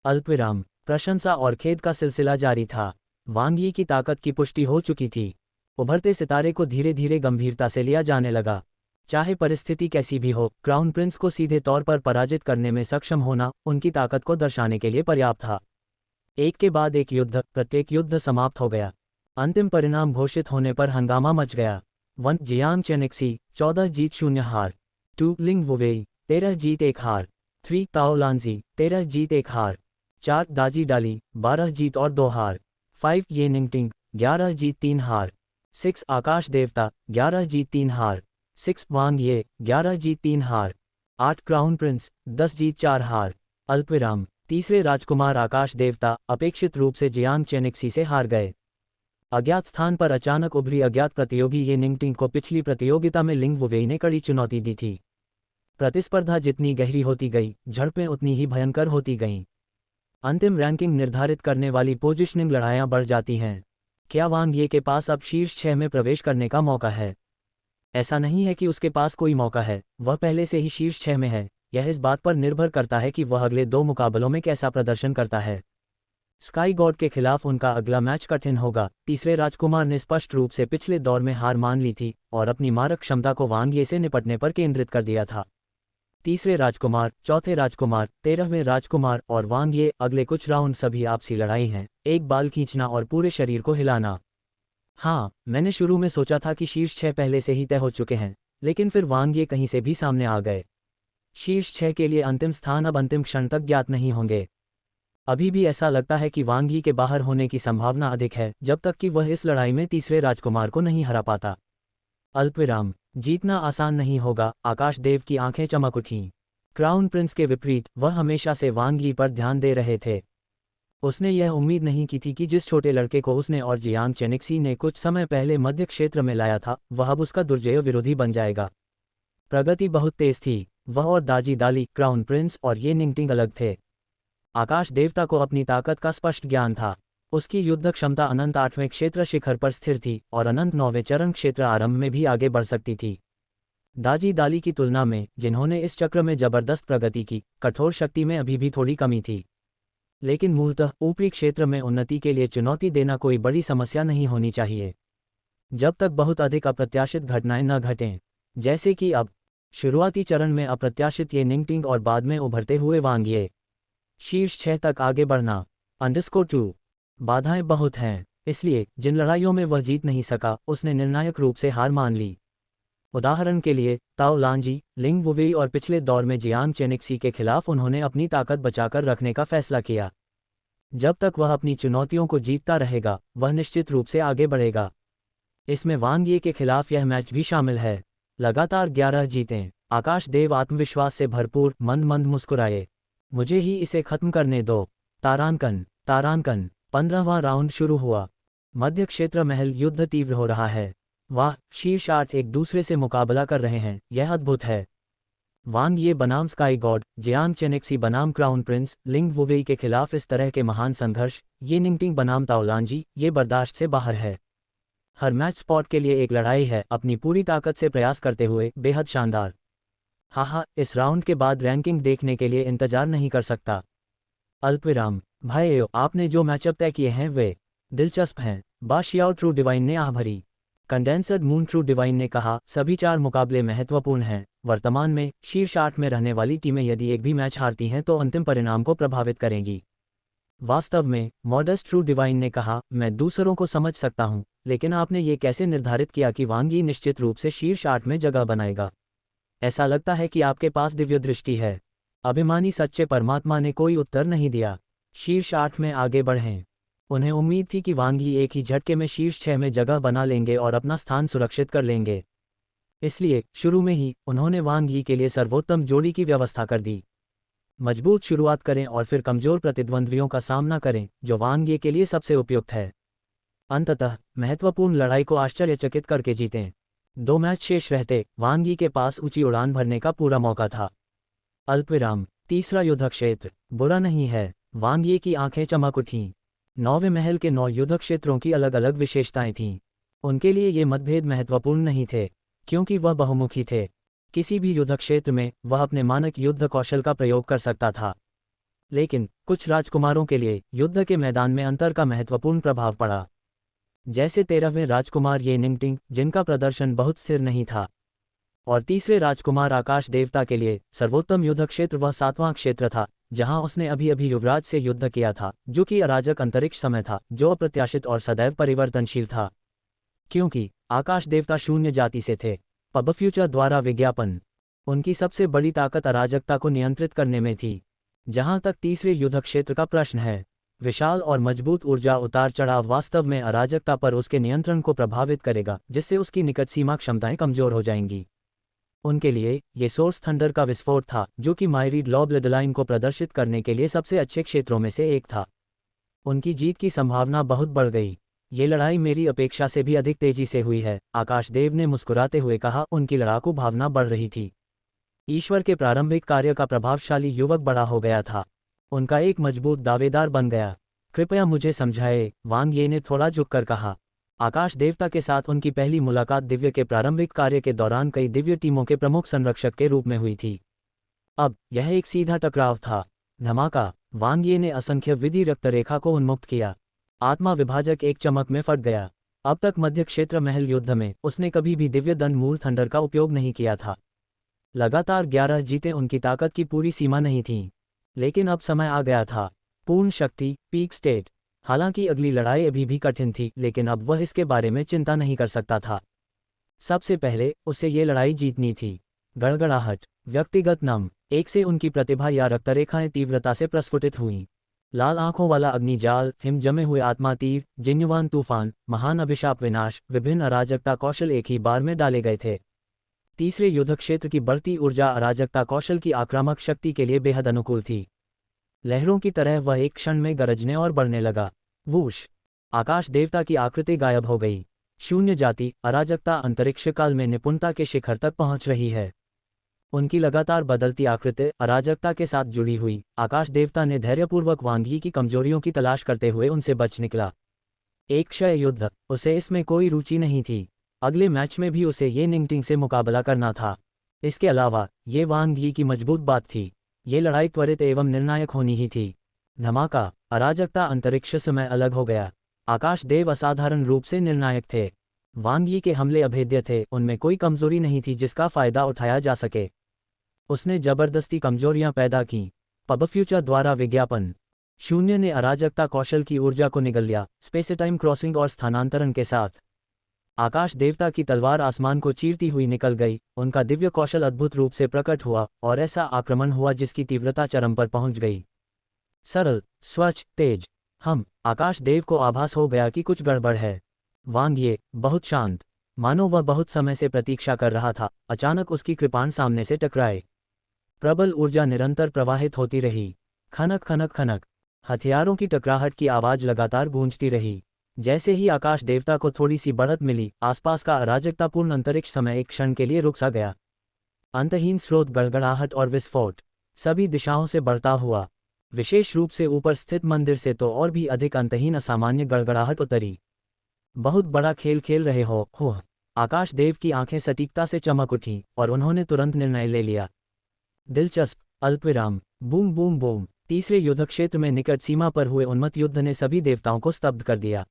अल्पविराम। प्रशंसा और खेद का सिलसिला जारी था। वांग यी की ताकत की पुष्टि हो चुकी थी। उभरते सितारे को धीरे धीरे गंभीरता से लिया जाने लगा। चाहे परिस्थिति कैसी भी हो, क्राउन प्रिंस को सीधे तौर पर पराजित करने में सक्षम होना उनकी ताकत को दर्शाने के लिए पर्याप्त था। एक के बाद एक युद्ध, प्रत्येक युद्ध समाप्त हो गया। अंतिम परिणाम घोषित होने पर हंगामा मच गया। 1 जियांग चेनिक्सी 14 जीत 0 हार। 2 लिंग वुवेई 13 जीत 1 हार। 3 ताओ लांजी 13 जीत 1 हार। 4 दाजी डाली 12 जीत और 2 हार। 5 ये निंगटिंग 11 जीत 3 हार। 6 आकाश देवता 11 जीत 3 हार। 6 वांग ये 11 जीत 3 हार। 8 क्राउन प्रिंस 10 जीत 4 हार। अल्पविराम। तीसरे राजकुमार आकाश देवता अपेक्षित रूप से जियांग चेनिक्सी से हार गए। अज्ञात स्थान पर अचानक उभरी अज्ञात प्रतियोगी ये निंगटिंग को पिछली प्रतियोगिता में लिंग वुवेई ने कड़ी चुनौती दी थी। प्रतिस्पर्धा जितनी गहरी होती गई, झड़पें उतनी ही भयंकर होती गईं। अंतिम रैंकिंग निर्धारित करने वाली पोजिशनिंग लड़ाइयां बढ़ जाती हैं। क्या वांग ये के पास अब शीर्ष 6 में प्रवेश करने का मौका है? ऐसा नहीं है कि उसके पास कोई मौका है, वह पहले से ही शीर्ष 6 में है। यह इस बात पर निर्भर करता है कि वह अगले 2 मुकाबलों में कैसा प्रदर्शन करता है। स्काई गॉड के खिलाफ उनका अगला मैच कठिन होगा। तीसरे राजकुमार ने स्पष्ट रूप से पिछले दौर में हार मान ली थी और अपनी मारक क्षमता को वांग ये से निपटने पर केंद्रित कर दिया था। तीसरे राजकुमार, चौथे राजकुमार, 13वें राजकुमार और वांग ये अगले कुछ राउंड सभी आपसी लड़ाई हैं, एक बाल खींचना और पूरे शरीर को हिलाना। हाँ, मैंने शुरू में सोचा था कि शीर्ष 6 पहले से ही तय हो चुके हैं, लेकिन फिर वांग ये कहीं से भी सामने आ गए। शीर्ष 6 के लिए अंतिम स्थान अब अंतिम क्षण तक ज्ञात नहीं होंगे। अभी भी ऐसा लगता है कि वांग यी के बाहर होने की संभावना अधिक है, जब तक कि वह इस लड़ाई में तीसरे राजकुमार को नहीं हरा पाता। अल्पविराम। जीतना आसान नहीं होगा, आकाश देव की आंखें चमक उठीं। क्राउन प्रिंस के विपरीत वह हमेशा से वांग यी पर ध्यान दे रहे थे। उसने यह उम्मीद नहीं की थी कि जिस छोटे लड़के को उसने और जियांग चेनिक्सी ने कुछ समय पहले मध्य क्षेत्र में लाया था, वह अब उसका दुर्जय विरोधी बन जाएगा। प्रगति बहुत तेज थी। वह और दाजी दाली, क्राउन प्रिंस और ये निंगटिंग अलग थे। आकाश देवता को अपनी ताकत का स्पष्ट ज्ञान था। उसकी युद्ध क्षमता अनंत 8वें क्षेत्र शिखर पर स्थिर थी और अनंत 9वें चरण क्षेत्र आरंभ में भी आगे बढ़ सकती थी। दाजी दाली की तुलना में, जिन्होंने इस चक्र में जबरदस्त प्रगति की, कठोर शक्ति में अभी भी थोड़ी कमी थी। लेकिन मूलतः ऊपरी क्षेत्र में उन्नति के लिए चुनौती देना कोई बड़ी समस्या नहीं होनी चाहिए, जब तक बहुत अधिक अप्रत्याशित घटनाएं न घटें, जैसे कि अब। शुरुआती चरण में अप्रत्याशित ये निंगटिंग और बाद में उभरते हुए वांग ये। शीर्ष 6 तक आगे बढ़ना। _2 बाधाएं बहुत हैं, इसलिए जिन लड़ाइयों में वह जीत नहीं सका, उसने निर्णायक रूप से हार मान ली। उदाहरण के लिए, ताओ लांजी, लिंग वुवेई और पिछले दौर में जियांग चेनिक्सी के खिलाफ उन्होंने अपनी ताकत बचाकर रखने का फैसला किया। जब तक वह अपनी चुनौतियों को जीतता रहेगा, वह निश्चित रूप से आगे बढ़ेगा। इसमें वांग ये के खिलाफ यह मैच भी शामिल है। लगातार 11 जीतें। आकाश देव आत्मविश्वास से भरपूर मंद मंद मुस्कुराए। मुझे ही इसे खत्म करने दो। तारांकन। 15वां राउंड शुरू हुआ। मध्य क्षेत्र महल युद्ध तीव्र हो रहा है। वाह, शीर्ष 8 एक दूसरे से मुकाबला कर रहे हैं, यह अद्भुत है। वांग ये बनाम स्काई गॉड, जियांग चेनिक्सी बनाम क्राउन प्रिंस, लिंग वुवेई के खिलाफ इस तरह के महान संघर्ष, ये निंगटिंग बनाम ताओलांजी, ये बर्दाश्त से बाहर है। हर मैच स्पॉट के लिए एक लड़ाई है, अपनी पूरी ताकत से प्रयास करते हुए, बेहद शानदार। हाँ, इस राउंड के बाद रैंकिंग देखने के लिए इंतजार नहीं कर सकता। अल्पविराम। भाइयों, आपने जो मैचअप तय किए हैं वे दिलचस्प हैं। बाशियाओ ट्रू डिवाइन ने आह भरी। कंडेंसर्ड मून ट्रू डिवाइन ने कहा, सभी 4 मुकाबले महत्वपूर्ण हैं। वर्तमान में शीर्ष 8 में रहने वाली टीमें यदि एक भी मैच हारती हैं तो अंतिम परिणाम को प्रभावित करेंगी। वास्तव में, मॉडेस्ट ट्रू डिवाइन ने कहा, मैं दूसरों को समझ सकता हूं, लेकिन आपने ये कैसे निर्धारित किया कि वांग यी निश्चित रूप से शीर्ष 8 में जगह बनाएगा? ऐसा लगता है कि आपके पास दिव्य दृष्टि है। अभिमानी सच्चे परमात्मा ने कोई उत्तर नहीं दिया। शीर्ष 8 में आगे बढ़ें। उन्हें उम्मीद थी कि वांग यी एक ही झटके में शीर्ष 6 में जगह बना लेंगे और अपना स्थान सुरक्षित कर लेंगे। इसलिए शुरू में ही उन्होंने वांग यी के लिए सर्वोत्तम जोड़ी की व्यवस्था कर दी। मजबूत शुरुआत करें और फिर कमजोर प्रतिद्वंद्वियों का सामना करें, जो वांग ये के लिए सबसे उपयुक्त है। अंततः महत्वपूर्ण लड़ाई को आश्चर्यचकित करके जीतें। 2 मैच शेष रहते वांग यी के पास ऊंची उड़ान भरने का पूरा मौका था। अल्पविराम। तीसरा युद्ध क्षेत्र। बुरा नहीं है। वांग यी की आंखें चमक उठीं। 9वें महल के 9 युद्ध क्षेत्रों की अलग अलग विशेषताएं थीं। उनके लिए ये मतभेद महत्वपूर्ण नहीं थे, क्योंकि वह बहुमुखी थे। किसी भी युद्ध क्षेत्र में वह अपने मानक युद्ध कौशल का प्रयोग कर सकता था। लेकिन कुछ राजकुमारों के लिए युद्ध के मैदान में अंतर का महत्वपूर्ण प्रभाव पड़ा। जैसे 13वें राजकुमार ये निंगटिंग, जिनका प्रदर्शन बहुत स्थिर नहीं था, और तीसरे राजकुमार आकाश देवता के लिए सर्वोत्तम युद्ध क्षेत्र वह 7वां क्षेत्र था, जहां उसने अभी अभी युवराज से युद्ध किया था, जो कि अराजक अंतरिक्ष समय था, जो अप्रत्याशित और सदैव परिवर्तनशील था। क्योंकि आकाश देवता शून्य जाति से थे, पब फ्यूचर द्वारा विज्ञापन उनकी सबसे बड़ी ताकत अराजकता को नियंत्रित करने में थी। जहां तक तीसरे युद्ध क्षेत्र का प्रश्न है, विशाल और मजबूत ऊर्जा उतार चढ़ाव वास्तव में अराजकता पर उसके नियंत्रण को प्रभावित करेगा, जिससे उसकी निकट सीमा क्षमताएं कमजोर हो जाएंगी। उनके लिए ये सोर्स थंडर का विस्फोट था, जो कि मायरीड लॉ ब्लडलाइन को प्रदर्शित करने के लिए सबसे अच्छे क्षेत्रों में से एक था। उनकी जीत की संभावना बहुत बढ़ गई। ये लड़ाई मेरी अपेक्षा से भी अधिक तेजी से हुई है, आकाशदेव ने मुस्कुराते हुए कहा। उनकी लड़ाकू भावना बढ़ रही थी। ईश्वर के प्रारंभिक कार्य का प्रभावशाली युवक बड़ा हो गया था। उनका एक मजबूत दावेदार बन गया। कृपया मुझे समझाए, वांग ये ने थोड़ा झुककर कहा। आकाश देवता के साथ उनकी पहली मुलाकात दिव्य के प्रारंभिक कार्य के दौरान कई दिव्य टीमों के प्रमुख संरक्षक के रूप में हुई थी। अब यह एक सीधा टकराव था। धमाका। वांग ये ने असंख्य विधि रक्तरेखा को उन्मुक्त किया। आत्मा विभाजक एक चमक में फट गया। अब तक मध्य क्षेत्र महल युद्ध में उसने कभी भी दिव्य दंड मूल थंडर का उपयोग नहीं किया था। लगातार 11 जीतें उनकी ताकत की पूरी सीमा नहीं थीं। लेकिन अब समय आ गया था। पूर्ण शक्ति, पीक स्टेट। हालांकि अगली लड़ाई अभी भी कठिन थी, लेकिन अब वह इसके बारे में चिंता नहीं कर सकता था। सबसे पहले उसे ये लड़ाई जीतनी थी। गड़गड़ाहट। व्यक्तिगत नम। 1 से उनकी प्रतिभा या रक्तरेखाएं तीव्रता से प्रस्फुटित हुईं। लाल आंखों वाला अग्निजाल, हिम जमे हुए आत्मा तीर, जिन्युवान तूफान, महान अभिशाप विनाश, विभिन्न अराजकता कौशल एक ही बार में डाले गए थे। तीसरे युद्ध क्षेत्र की बढ़ती ऊर्जा अराजकता कौशल की आक्रामक शक्ति के लिए बेहद अनुकूल थी। लहरों की तरह वह एक क्षण में गरजने और बढ़ने लगा। वूश। आकाश देवता की आकृति गायब हो गई। शून्य जाति अराजकता अंतरिक्ष काल में निपुणता के शिखर तक पहुंच रही है। उनकी लगातार बदलती आकृति अराजकता के साथ जुड़ी हुई। आकाश देवता ने धैर्यपूर्वक वांग यी की कमजोरियों की तलाश करते हुए उनसे बच निकला। एक क्षय युद्ध, उसे इसमें कोई रुचि नहीं थी। अगले मैच में भी उसे ये निंगटिंग से मुकाबला करना था। इसके अलावा ये वांग यी की मजबूत बात थी। ये लड़ाई त्वरित एवं निर्णायक होनी ही थी। धमाका। अराजकता अंतरिक्ष समय अलग हो गया। आकाश देव असाधारण रूप से निर्णायक थे। वांग यी के हमले अभेद्य थे, उनमें कोई कमजोरी नहीं थी जिसका फायदा उठाया जा सके। उसने जबरदस्ती कमजोरियां पैदा की। पब फ्यूचर द्वारा विज्ञापन। शून्य ने अराजकता कौशल की ऊर्जा को निगल लिया, स्पेस टाइम क्रॉसिंग और स्थानांतरण के साथ। आकाश देवता की तलवार आसमान को चीरती हुई निकल गई। उनका दिव्य कौशल अद्भुत रूप से प्रकट हुआ और ऐसा आक्रमण हुआ जिसकी तीव्रता चरम पर पहुंच गई। सरल, स्वच्छ, तेज। आकाश देव को आभास हो गया कि कुछ गड़बड़ है। वांग ये बहुत शांत, मानो वह बहुत समय से प्रतीक्षा कर रहा था। अचानक उसकी कृपाण सामने से टकराए। प्रबल ऊर्जा निरंतर प्रवाहित होती रही। खनक खनक खनक। हथियारों की टकराहट की आवाज लगातार गूंजती रही। जैसे ही आकाश देवता को थोड़ी सी बढ़त मिली, आसपास का अराजकतापूर्ण अंतरिक्ष समय एक क्षण के लिए रुक सा गया। अंतहीन स्रोत, गड़गड़ाहट और विस्फोट सभी दिशाओं से बढ़ता हुआ। विशेष रूप से ऊपर स्थित मंदिर से तो और भी अधिक अंतहीन असामान्य गड़गड़ाहट उतरी। बहुत बड़ा खेल खेल रहे हो। आकाश देव की आंखें सटीकता से चमक उठीं और उन्होंने तुरंत निर्णय ले लिया। दिलचस्प। अल्पविराम। Boom boom boom. तीसरे युद्ध क्षेत्र में निकट सीमा पर हुए उन्मत्त युद्ध ने सभी देवताओं को स्तब्ध कर दिया।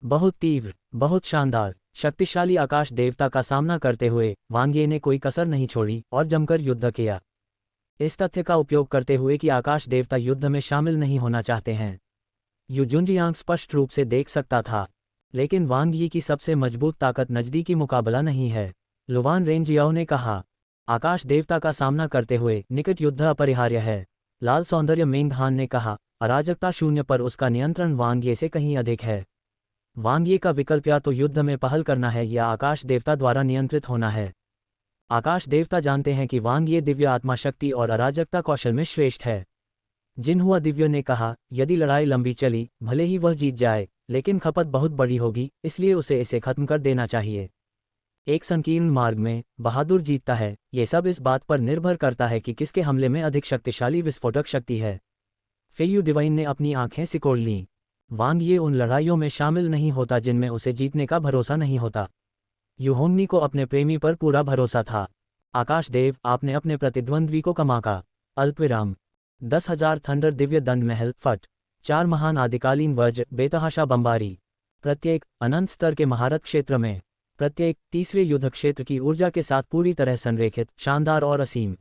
बहुत तीव्र, बहुत शानदार, शक्तिशाली आकाश देवता का सामना करते हुए वांग ये ने कोई कसर नहीं छोड़ी और जमकर युद्ध किया। इस तथ्य का उपयोग करते हुए कि आकाश देवता युद्ध में शामिल नहीं होना चाहते हैं, यू जुनजियांग स्पष्ट रूप से देख सकता था। लेकिन वांग यी की सबसे मजबूत ताकत नजदीकी मुकाबला नहीं है, लुवान रेंजियाओ ने कहा। आकाश देवता का सामना करते हुए निकट युद्ध अपरिहार्य है, लाल सौंदर्य मेंग हान ने कहा। अराजकता शून्य पर उसका नियंत्रण वांग ये से कहीं अधिक है। वांग ये का विकल्प या तो युद्ध में पहल करना है या आकाश देवता द्वारा नियंत्रित होना है। आकाश देवता जानते हैं कि वांग ये दिव्य आत्मा शक्ति और अराजकता कौशल में श्रेष्ठ है। जिनहुआ दिव्य ने कहा, यदि लड़ाई लंबी चली, भले ही वह जीत जाए, लेकिन खपत बहुत बड़ी होगी, इसलिए उसे इसे खत्म कर देना चाहिए। एक संकीर्ण मार्ग में बहादुर जीतता है। ये सब इस बात पर निर्भर करता है कि किसके हमले में अधिक शक्तिशाली विस्फोटक शक्ति है। फेयू डिवाइन ने अपनी आंखें सिकोड़ लीं। वांग ये उन लड़ाइयों में शामिल नहीं होता जिनमें उसे जीतने का भरोसा नहीं होता। युहोंगनी को अपने प्रेमी पर पूरा भरोसा था। आकाशदेव, आपने अपने प्रतिद्वंद्वी को कमाका। अल्पविराम। 10,000 थंडर दिव्य दंड महल फट। 4 महान आदिकालीन वज्र बेतहाशा बमबारी। प्रत्येक अनंत स्तर के महारत क्षेत्र में। प्रत्येक तीसरे युद्ध क्षेत्र की ऊर्जा के साथ पूरी तरह संरेखित, शानदार और असीम।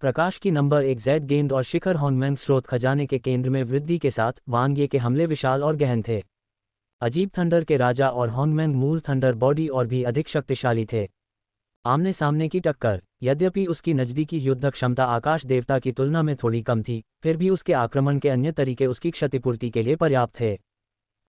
प्रकाश की नंबर 1 जेड गेंद और शिखर हॉन्गमैंग स्रोत खजाने के केंद्र में वृद्धि के साथ वांग ये के हमले विशाल और गहन थे। अजीब थंडर के राजा और हॉन्गमैंग मूल थंडर बॉडी और भी अधिक शक्तिशाली थे। आमने सामने की टक्कर। यद्यपि उसकी नज़दीकी युद्ध क्षमता आकाश देवता की तुलना में थोड़ी कम थी, फिर भी उसके आक्रमण के अन्य तरीके उसकी क्षतिपूर्ति के लिए पर्याप्त थे।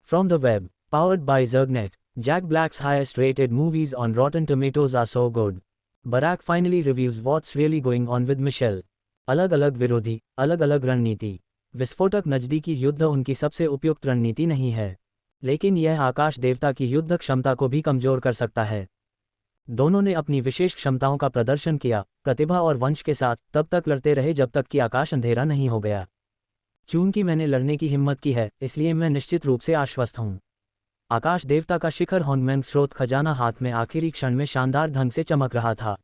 From the web, powered by Zergnet, Jack Black's highest rated movies on Rotten Tomatoes are so good. Barack finally reveals what's really going on with Michelle. अलग अलग विरोधी, अलग अलग रणनीति। विस्फोटक नज़दीकी युद्ध उनकी सबसे उपयुक्त रणनीति नहीं है, लेकिन यह आकाश देवता की युद्ध क्षमता को भी कमजोर कर सकता है। दोनों ने अपनी विशेष क्षमताओं का प्रदर्शन किया, प्रतिभा और वंश के साथ, तब तक लड़ते रहे जब तक कि आकाश अंधेरा नहीं हो गया। चूंकि मैंने लड़ने की हिम्मत की है, इसलिए मैं निश्चित रूप से आश्वस्त हूँ। आकाश देवता का शिखर हॉन्गमैंग स्रोत खजाना हाथ में आखिरी क्षण में शानदार ढंग से चमक रहा था।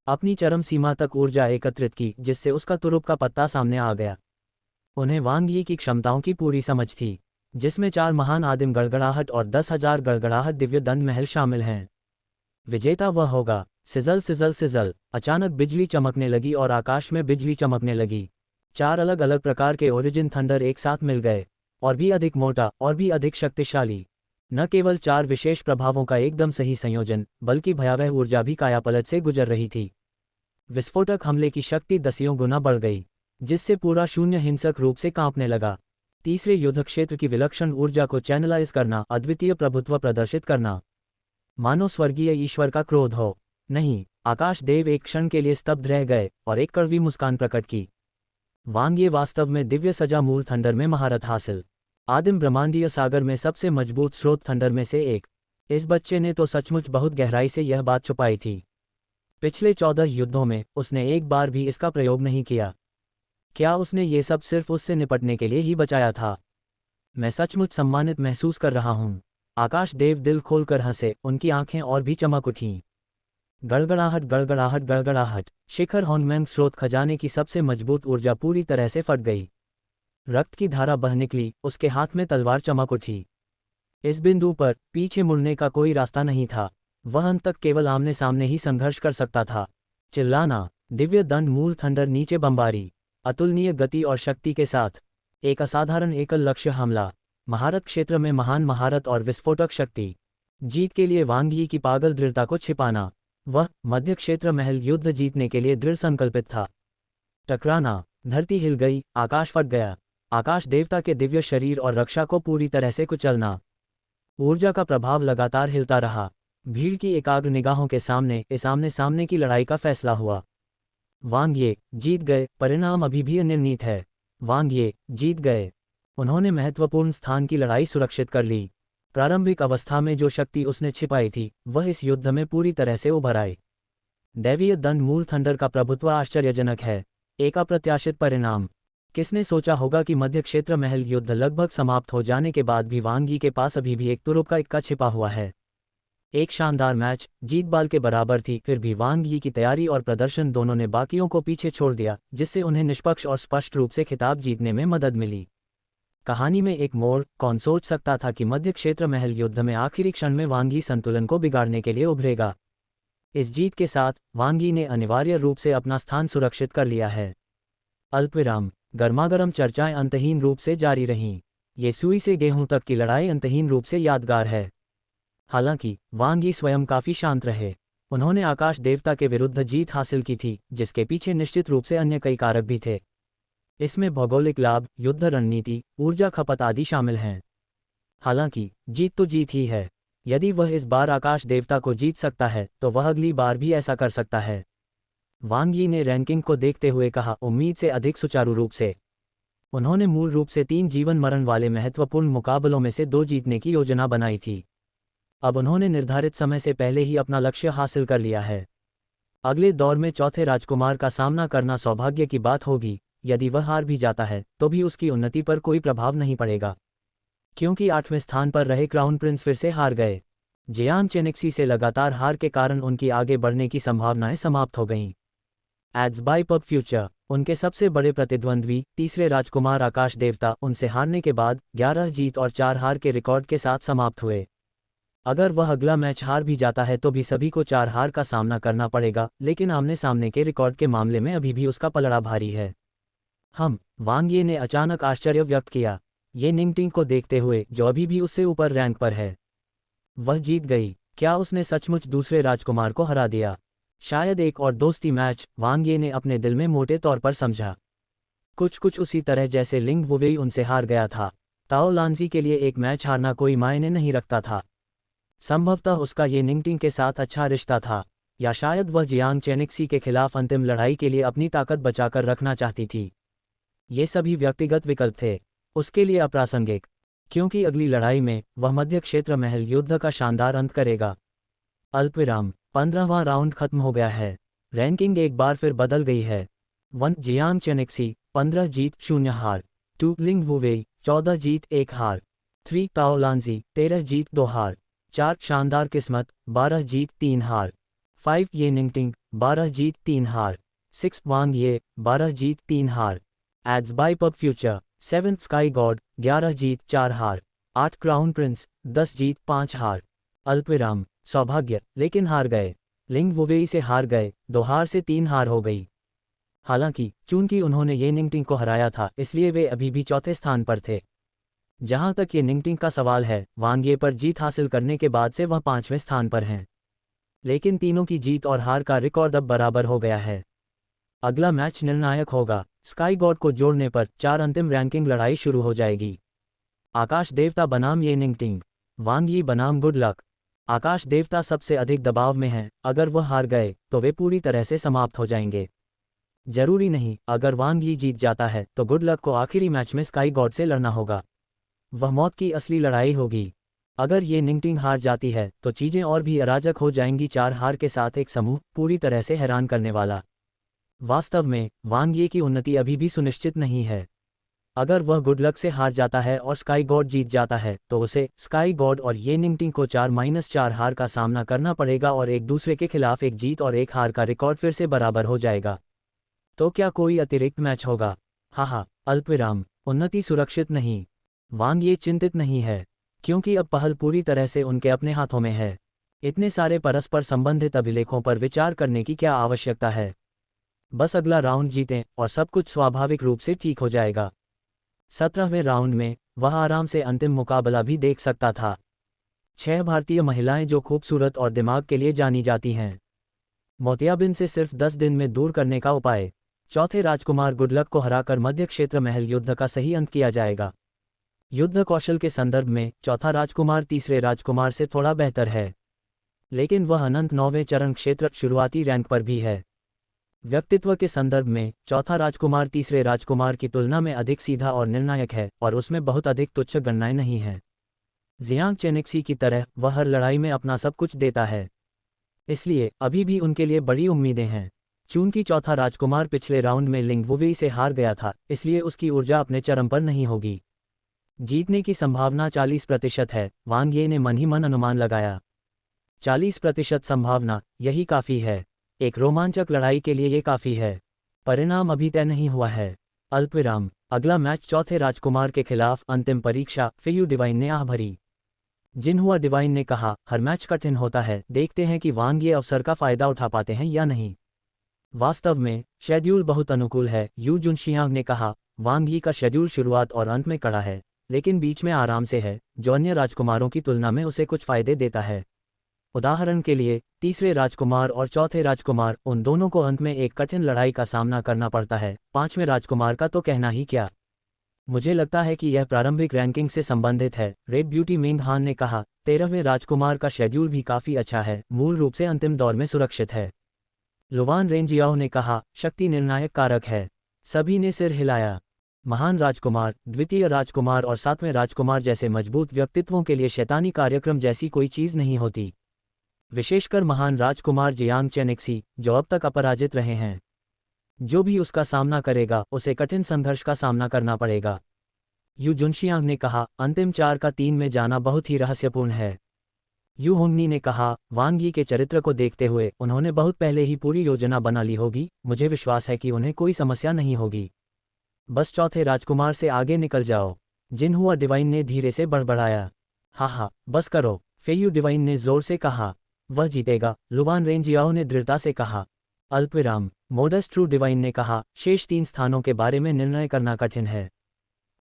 अपनी चरम सीमा तक ऊर्जा एकत्रित की, जिससे उसका तुरुप का पत्ता सामने आ गया। उन्हें वांग यी की क्षमताओं की पूरी समझ थी, जिसमें 4 महान आदिम गड़गड़ाहट और 10,000 गड़गड़ाहट दिव्य दंड महल शामिल हैं। विजेता वह होगा। Sizzle sizzle sizzle. अचानक बिजली चमकने लगी और आकाश में बिजली चमकने लगी। 4 अलग अलग प्रकार के ओरिजिन थंडर एक साथ मिल गए, और भी अधिक मोटा और भी अधिक शक्तिशाली। न केवल 4 विशेष प्रभावों का एकदम सही संयोजन, बल्कि भयावह ऊर्जा भी कायापलट से गुजर रही थी। विस्फोटक हमले की शक्ति 10 गुना बढ़ गई, जिससे पूरा शून्य हिंसक रूप से कांपने लगा। तीसरे युद्ध क्षेत्र की विलक्षण ऊर्जा को चैनलाइज करना, अद्वितीय प्रभुत्व प्रदर्शित करना, मानो स्वर्गीय ईश्वर का क्रोध हो। नहीं, आकाश देव एक क्षण के लिए स्तब्ध रह गए और एक कड़वी मुस्कान प्रकट की। वांग ये वास्तव में दिव्य सजा मूल थंडर में महारत हासिल, आदिम ब्रह्मांडीय सागर में सबसे मजबूत स्रोत थंडर में से एक। इस बच्चे ने तो सचमुच बहुत गहराई से यह बात छुपाई थी। पिछले 14 युद्धों में उसने एक बार भी इसका प्रयोग नहीं किया। क्या उसने ये सब सिर्फ उससे निपटने के लिए ही बचाया था? मैं सचमुच सम्मानित महसूस कर रहा हूँ। आकाश देव दिल खोलकर हंसे, उनकी आंखें और भी चमक उठीं। गड़गड़ाहट गड़गड़ाहट गड़गड़ाहट। शिखर हॉन्गमैंग स्रोत खजाने की सबसे मजबूत ऊर्जा पूरी तरह से फट गई। रक्त की धारा बह निकली, उसके हाथ में तलवार चमक उठी। इस बिंदु पर पीछे मुड़ने का कोई रास्ता नहीं था। वह अंत तक केवल आमने सामने ही संघर्ष कर सकता था। चिल्लाना। दिव्य दंड मूल थंडर नीचे बमबारी, अतुलनीय गति और शक्ति के साथ। एक असाधारण एकल लक्ष्य हमला। महारत क्षेत्र में महान महारत और विस्फोटक शक्ति। जीत के लिए वांग यी की पागल दृढ़ता को छिपाना। वह मध्य क्षेत्र महल युद्ध जीतने के लिए दृढ़ संकल्पित था। टकराना। धरती हिल गई, आकाश फट गया। आकाश देवता के दिव्य शरीर और रक्षा को पूरी तरह से कुचलना। ऊर्जा का प्रभाव लगातार हिलता रहा। भीड़ की एकाग्र निगाहों के सामने इस आमने सामने की लड़ाई का फैसला हुआ। वांग ये जीत गए, परिणाम अभी भी अनिर्णीत है। वांग ये जीत गए। उन्होंने महत्वपूर्ण स्थान की लड़ाई सुरक्षित कर ली। प्रारंभिक अवस्था में जो शक्ति उसने छिपाई थी, वह इस युद्ध में पूरी तरह से उभर आई। दैवीय दंड मूल थंडर का प्रभुत्व आश्चर्यजनक है। एक अप्रत्याशित परिणाम। किसने सोचा होगा कि मध्य क्षेत्र महल युद्ध लगभग समाप्त हो जाने के बाद भी वांग यी के पास अभी भी एक तुरुप का इक्का छिपा हुआ है। एक शानदार मैच, जीत बाल के बराबर थी, फिर भी वांग यी की तैयारी और प्रदर्शन दोनों ने बाकियों को पीछे छोड़ दिया, जिससे उन्हें निष्पक्ष और स्पष्ट रूप से खिताब जीतने में मदद मिली। कहानी में एक मोड़। कौन सोच सकता था कि मध्य क्षेत्र महल युद्ध में आखिरी क्षण में वांग यी संतुलन को बिगाड़ने के लिए उभरेगा। इस जीत के साथ वांग यी ने अनिवार्य रूप से अपना स्थान सुरक्षित कर लिया है। अल्पविराम। गर्मागर्म चर्चाएं अंतहीन रूप से जारी रहीं। ये सुई से गेहूं तक की लड़ाई अंतहीन रूप से यादगार है। हालांकि वांग यी स्वयं काफी शांत रहे। उन्होंने आकाश देवता के विरुद्ध जीत हासिल की थी, जिसके पीछे निश्चित रूप से अन्य कई कारक भी थे। इसमें भौगोलिक लाभ, युद्ध रणनीति, ऊर्जा खपत आदि शामिल हैं। हालांकि जीत तो जीत ही है। यदि वह इस बार आकाश देवता को जीत सकता है, तो वह अगली बार भी ऐसा कर सकता है। वांग यी ने रैंकिंग को देखते हुए कहा, उम्मीद से अधिक सुचारू रूप से। उन्होंने मूल रूप से 3 जीवन मरण वाले महत्वपूर्ण मुकाबलों में से 2 जीतने की योजना बनाई थी। अब उन्होंने निर्धारित समय से पहले ही अपना लक्ष्य हासिल कर लिया है। अगले दौर में चौथे राजकुमार का सामना करना सौभाग्य की बात होगी। यदि वह हार भी जाता है तो भी उसकी उन्नति पर कोई प्रभाव नहीं पड़ेगा, क्योंकि 8वें स्थान पर रहे क्राउन प्रिंस फिर से हार गए। जियांग चेनेक्सी से लगातार हार के कारण उनकी आगे बढ़ने की संभावनाएं समाप्त हो गईं। एड्स बाय पब फ्यूचर, उनके सबसे बड़े प्रतिद्वंद्वी तीसरे राजकुमार आकाश देवता उनसे हारने के बाद 11 जीत और 4 हार के रिकॉर्ड के साथ समाप्त हुए। अगर वह अगला मैच हार भी जाता है तो भी सभी को 4 हार का सामना करना पड़ेगा, लेकिन आमने सामने के रिकॉर्ड के मामले में अभी भी उसका पलड़ा भारी है। वांग ये ने अचानक आश्चर्य व्यक्त किया, ये निंगटिंग को देखते हुए जो अभी भी उससे ऊपर रैंक पर है। वह जीत गई। क्या उसने सचमुच दूसरे राजकुमार को हरा दिया? शायद एक और दोस्ती मैच, वांग ये ने अपने दिल में मोटे तौर पर समझा। कुछ उसी तरह जैसे लिंग वुवेई उनसे हार गया था। ताओ लांजी के लिए एक मैच हारना कोई मायने नहीं रखता था। संभवतः उसका ये निंगटिंग के साथ अच्छा रिश्ता था, या शायद वह जियांग चेनेक्सी के खिलाफ अंतिम लड़ाई के लिए अपनी ताकत बचाकर रखना चाहती थी। ये सभी व्यक्तिगत विकल्प थे, उसके लिए अप्रासंगिक, क्योंकि अगली लड़ाई में वह मध्य क्षेत्र महल युद्ध का शानदार अंत करेगा। अल्पविराम। 15वां राउंड खत्म हो गया है। रैंकिंग एक बार फिर बदल गई है। 1 जियांग चेनेक्सी 15 जीत 0 हार। 2 लिंग वुवेई 14 जीत 1 हार। 3 ताओ लांजी 13 जीत 2 हार। 4 शानदार किस्मत 12 जीत 3 हार। 5 ये निंगटिंग 12 जीत 3 हार। 6 वांग ये 12 जीत 3 हार। Ads by pub future 7 sky god 11 जीत 4 हार। 8 क्राउन प्रिंस 10 जीत 5 हार। अल्पविराम। सौभाग्य, लेकिन हार गए। लिंग वुवेई से हार गए, 2 हार से 3 हार हो गई। हालांकि चूंकि उन्होंने ये निंगटिंग को हराया था, इसलिए वे अभी भी चौथे स्थान पर थे। जहां तक ये निंगटिंग का सवाल है, वांग ये पर जीत हासिल करने के बाद से वह 5वें स्थान पर हैं। लेकिन तीनों की जीत और हार का रिकॉर्ड अब बराबर हो गया है। अगला मैच निर्णायक होगा। स्काई गॉड को जोड़ने पर 4 अंतिम रैंकिंग लड़ाई शुरू हो जाएगी। आकाश देवता बनाम ये निंगटिंग, वांग यी बनाम गुड लक। आकाश देवता सबसे अधिक दबाव में हैं, अगर वह हार गए तो वे पूरी तरह से समाप्त हो जाएंगे। जरूरी नहीं, अगर वांग यी जीत जाता है तो गुड लक को आखिरी मैच में स्काई गॉड से लड़ना होगा। वह मौत की असली लड़ाई होगी। अगर ये निंगटिंग हार जाती है तो चीजें और भी अराजक हो जाएंगी। 4 हार के साथ एक समूह, पूरी तरह से हैरान करने वाला। वास्तव में वांग ये की उन्नति अभी भी सुनिश्चित नहीं है। अगर वह गुड लक से हार जाता है और स्काई गॉड जीत जाता है तो उसे स्काई गॉड और ये निंगटिंग को 4-4 हार का सामना करना पड़ेगा और एक दूसरे के खिलाफ 1 जीत और 1 हार का रिकॉर्ड फिर से बराबर हो जाएगा। तो क्या कोई अतिरिक्त मैच होगा? हाँ, अल्पविराम। उन्नति सुरक्षित नहीं। वांग ये चिंतित नहीं है, क्योंकि अब पहल पूरी तरह से उनके अपने हाथों में है। इतने सारे परस्पर संबंधित अभिलेखों पर विचार करने की क्या आवश्यकता है? बस अगला राउंड जीतें और सब कुछ स्वाभाविक रूप से ठीक हो जाएगा। 17वें राउंड में वह आराम से अंतिम मुकाबला भी देख सकता था। 6 भारतीय महिलाएं जो खूबसूरत और दिमाग के लिए जानी जाती हैं। मोतियाबिंद से सिर्फ 10 दिन में दूर करने का उपाय। चौथे राजकुमार गुडलक को हराकर मध्य क्षेत्र महल युद्ध का सही अंत किया जाएगा। युद्ध कौशल के संदर्भ में चौथा राजकुमार तीसरे राजकुमार से थोड़ा बेहतर है, लेकिन वह अनंत 9वें चरण क्षेत्र शुरुआती रैंक पर भी है। व्यक्तित्व के संदर्भ में चौथा राजकुमार तीसरे राजकुमार की तुलना में अधिक सीधा और निर्णायक है, और उसमें बहुत अधिक तुच्छ गणनाएं नहीं हैं। जियांग चेनेक्सी की तरह वह हर लड़ाई में अपना सब कुछ देता है, इसलिए अभी भी उनके लिए बड़ी उम्मीदें हैं। चूंकि चौथा राजकुमार पिछले राउंड में लिंग वुवेई से हार गया था, इसलिए उसकी ऊर्जा अपने चरम पर नहीं होगी। जीतने की संभावना 40% है, वांग ये ने मन ही मन अनुमान लगाया। 40% संभावना, यही काफ़ी है। एक रोमांचक लड़ाई के लिए ये काफ़ी है। परिणाम अभी तय नहीं हुआ है। अल्पविराम। अगला मैच चौथे राजकुमार के खिलाफ अंतिम परीक्षा फेयू डिवाइन ने आह भरी। जिनहुआ डिवाइन ने कहा, हर मैच कठिन होता है, देखते हैं कि वांग ये अवसर का फायदा उठा पाते हैं या नहीं। वास्तव में शेड्यूल बहुत अनुकूल है, यू जुनशियांग ने कहा। वांग यी का शेड्यूल शुरुआत और अंत में कड़ा है, लेकिन बीच में आराम से है, जो अन्य राजकुमारों की तुलना में उसे कुछ फायदे देता है। उदाहरण के लिए तीसरे राजकुमार और चौथे राजकुमार, उन दोनों को अंत में एक कठिन लड़ाई का सामना करना पड़ता है। 5वें राजकुमार का तो कहना ही क्या। मुझे लगता है कि यह प्रारंभिक रैंकिंग से संबंधित है, रेड ब्यूटी मिंग हान ने कहा। 13वें राजकुमार का शेड्यूल भी काफ़ी अच्छा है, मूल रूप से अंतिम दौर में सुरक्षित है। लुवान रेंजियाओ ने कहा, शक्ति निर्णायक कारक है। सभी ने सिर हिलाया। महान राजकुमार, द्वितीय राजकुमार और सातवें राजकुमार जैसे मजबूत व्यक्तित्वों के लिए शैतानी कार्यक्रम जैसी कोई चीज़ नहीं होती। विशेषकर महान राजकुमार जियांग चेनिक्सी, जो अब तक अपराजित रहे हैं। जो भी उसका सामना करेगा उसे कठिन संघर्ष का सामना करना पड़ेगा। यू जुनशियांग ने कहा, अंतिम 4 का 3 में जाना बहुत ही रहस्यपूर्ण है। यू होंगनी ने कहा, वांग यी के चरित्र को देखते हुए उन्होंने बहुत पहले ही पूरी योजना बना ली होगी। मुझे विश्वास है कि उन्हें कोई समस्या नहीं होगी। बस चौथे राजकुमार से आगे निकल जाओ। जिनहुआ डिवाइन ने धीरे से बड़बड़ाया। हा, बस करो, फेयू डिवाइन ने जोर से कहा। वह जीतेगा, लुवान रेंजियाओ ने दृढ़ता से कहा। अल्पविराम, मोडस ट्रू डिवाइन ने कहा, शेष 3 स्थानों के बारे में निर्णय करना कठिन है।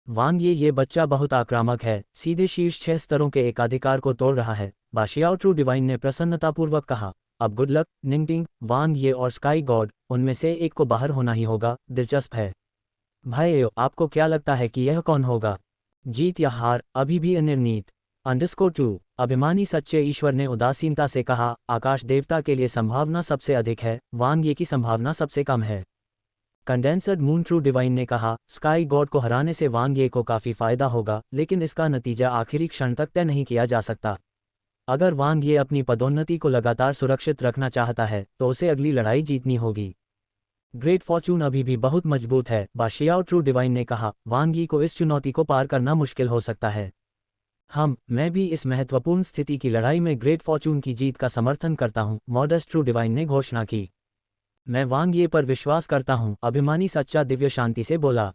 वांग ये बच्चा बहुत आक्रामक है, सीधे शीर्ष 6 स्तरों के एकाधिकार को तोड़ रहा है। बाशियाओ ट्रू डिवाइन ने प्रसन्नतापूर्वक कहा। अब गुड लक, निंगटिंग, वांग ये और स्काई गॉड, उनमें से एक को बाहर होना ही होगा। दिलचस्प है। भाइयों, आपको क्या लगता है कि यह कौन होगा? जीत या हार अभी भी अनिर्णीत। _2 अभिमानी सच्चे ईश्वर ने उदासीनता से कहा, आकाश देवता के लिए संभावना सबसे अधिक है, वांग ये की संभावना सबसे कम है। कंडेंसर्ड मून ट्रू डिवाइन ने कहा, स्काई गॉड को हराने से वांग ये को काफ़ी फायदा होगा, लेकिन इसका नतीजा आखिरी क्षण तक तय नहीं किया जा सकता। अगर वांग ये अपनी पदोन्नति को लगातार सुरक्षित रखना चाहता है तो उसे अगली लड़ाई जीतनी होगी। ग्रेट फॉर्चून अभी भी बहुत मजबूत है, बाशियाओ ट्रू डिवाइन ने कहा। वांग यी को इस चुनौती को पार करना मुश्किल हो सकता है। मैं भी इस महत्वपूर्ण स्थिति की लड़ाई में ग्रेट फॉर्चून की जीत का समर्थन करता हूं, मॉडस्ट ट्रू डिवाइन ने घोषणा की। मैं वांग ये पर विश्वास करता हूं, अभिमानी सच्चा दिव्य शांति से बोला।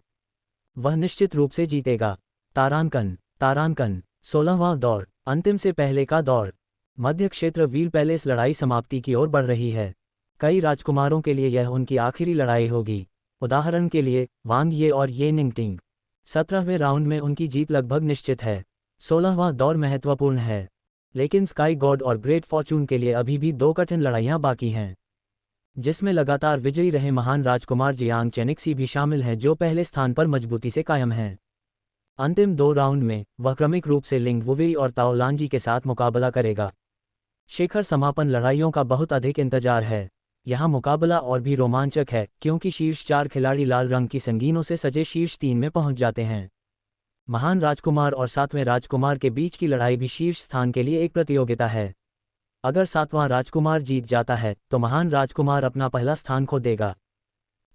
वह निश्चित रूप से जीतेगा। तारांकन 16वां दौर, अंतिम से पहले का दौर। मध्य क्षेत्र व्हील पैलेस लड़ाई समाप्ति की ओर बढ़ रही है। कई राजकुमारों के लिए यह उनकी आखिरी लड़ाई होगी। उदाहरण के लिए, वांग ये और ये निंगटिंग। 17वें राउंड में उनकी जीत लगभग निश्चित है। 16वां दौर महत्वपूर्ण है, लेकिन स्काई गॉड और ग्रेट फॉर्चून के लिए अभी भी 2 कठिन लड़ाइयां बाकी हैं, जिसमें लगातार विजयी रहे महान राजकुमार जियांग चेनिक्सी भी शामिल हैं, जो पहले स्थान पर मजबूती से कायम हैं। अंतिम 2 राउंड में वह क्रमिक रूप से लिंग वुवेई और ताओ लांजी के साथ मुकाबला करेगा। शेखर समापन लड़ाइयों का बहुत अधिक इंतजार है। यहाँ मुकाबला और भी रोमांचक है, क्योंकि शीर्ष 4 खिलाड़ी लाल रंग की संगीनों से सजे शीर्ष 3 में पहुंच जाते हैं। महान राजकुमार और 7वें राजकुमार के बीच की लड़ाई भी शीर्ष स्थान के लिए एक प्रतियोगिता है। अगर 7वां राजकुमार जीत जाता है तो महान राजकुमार अपना पहला स्थान खो देगा।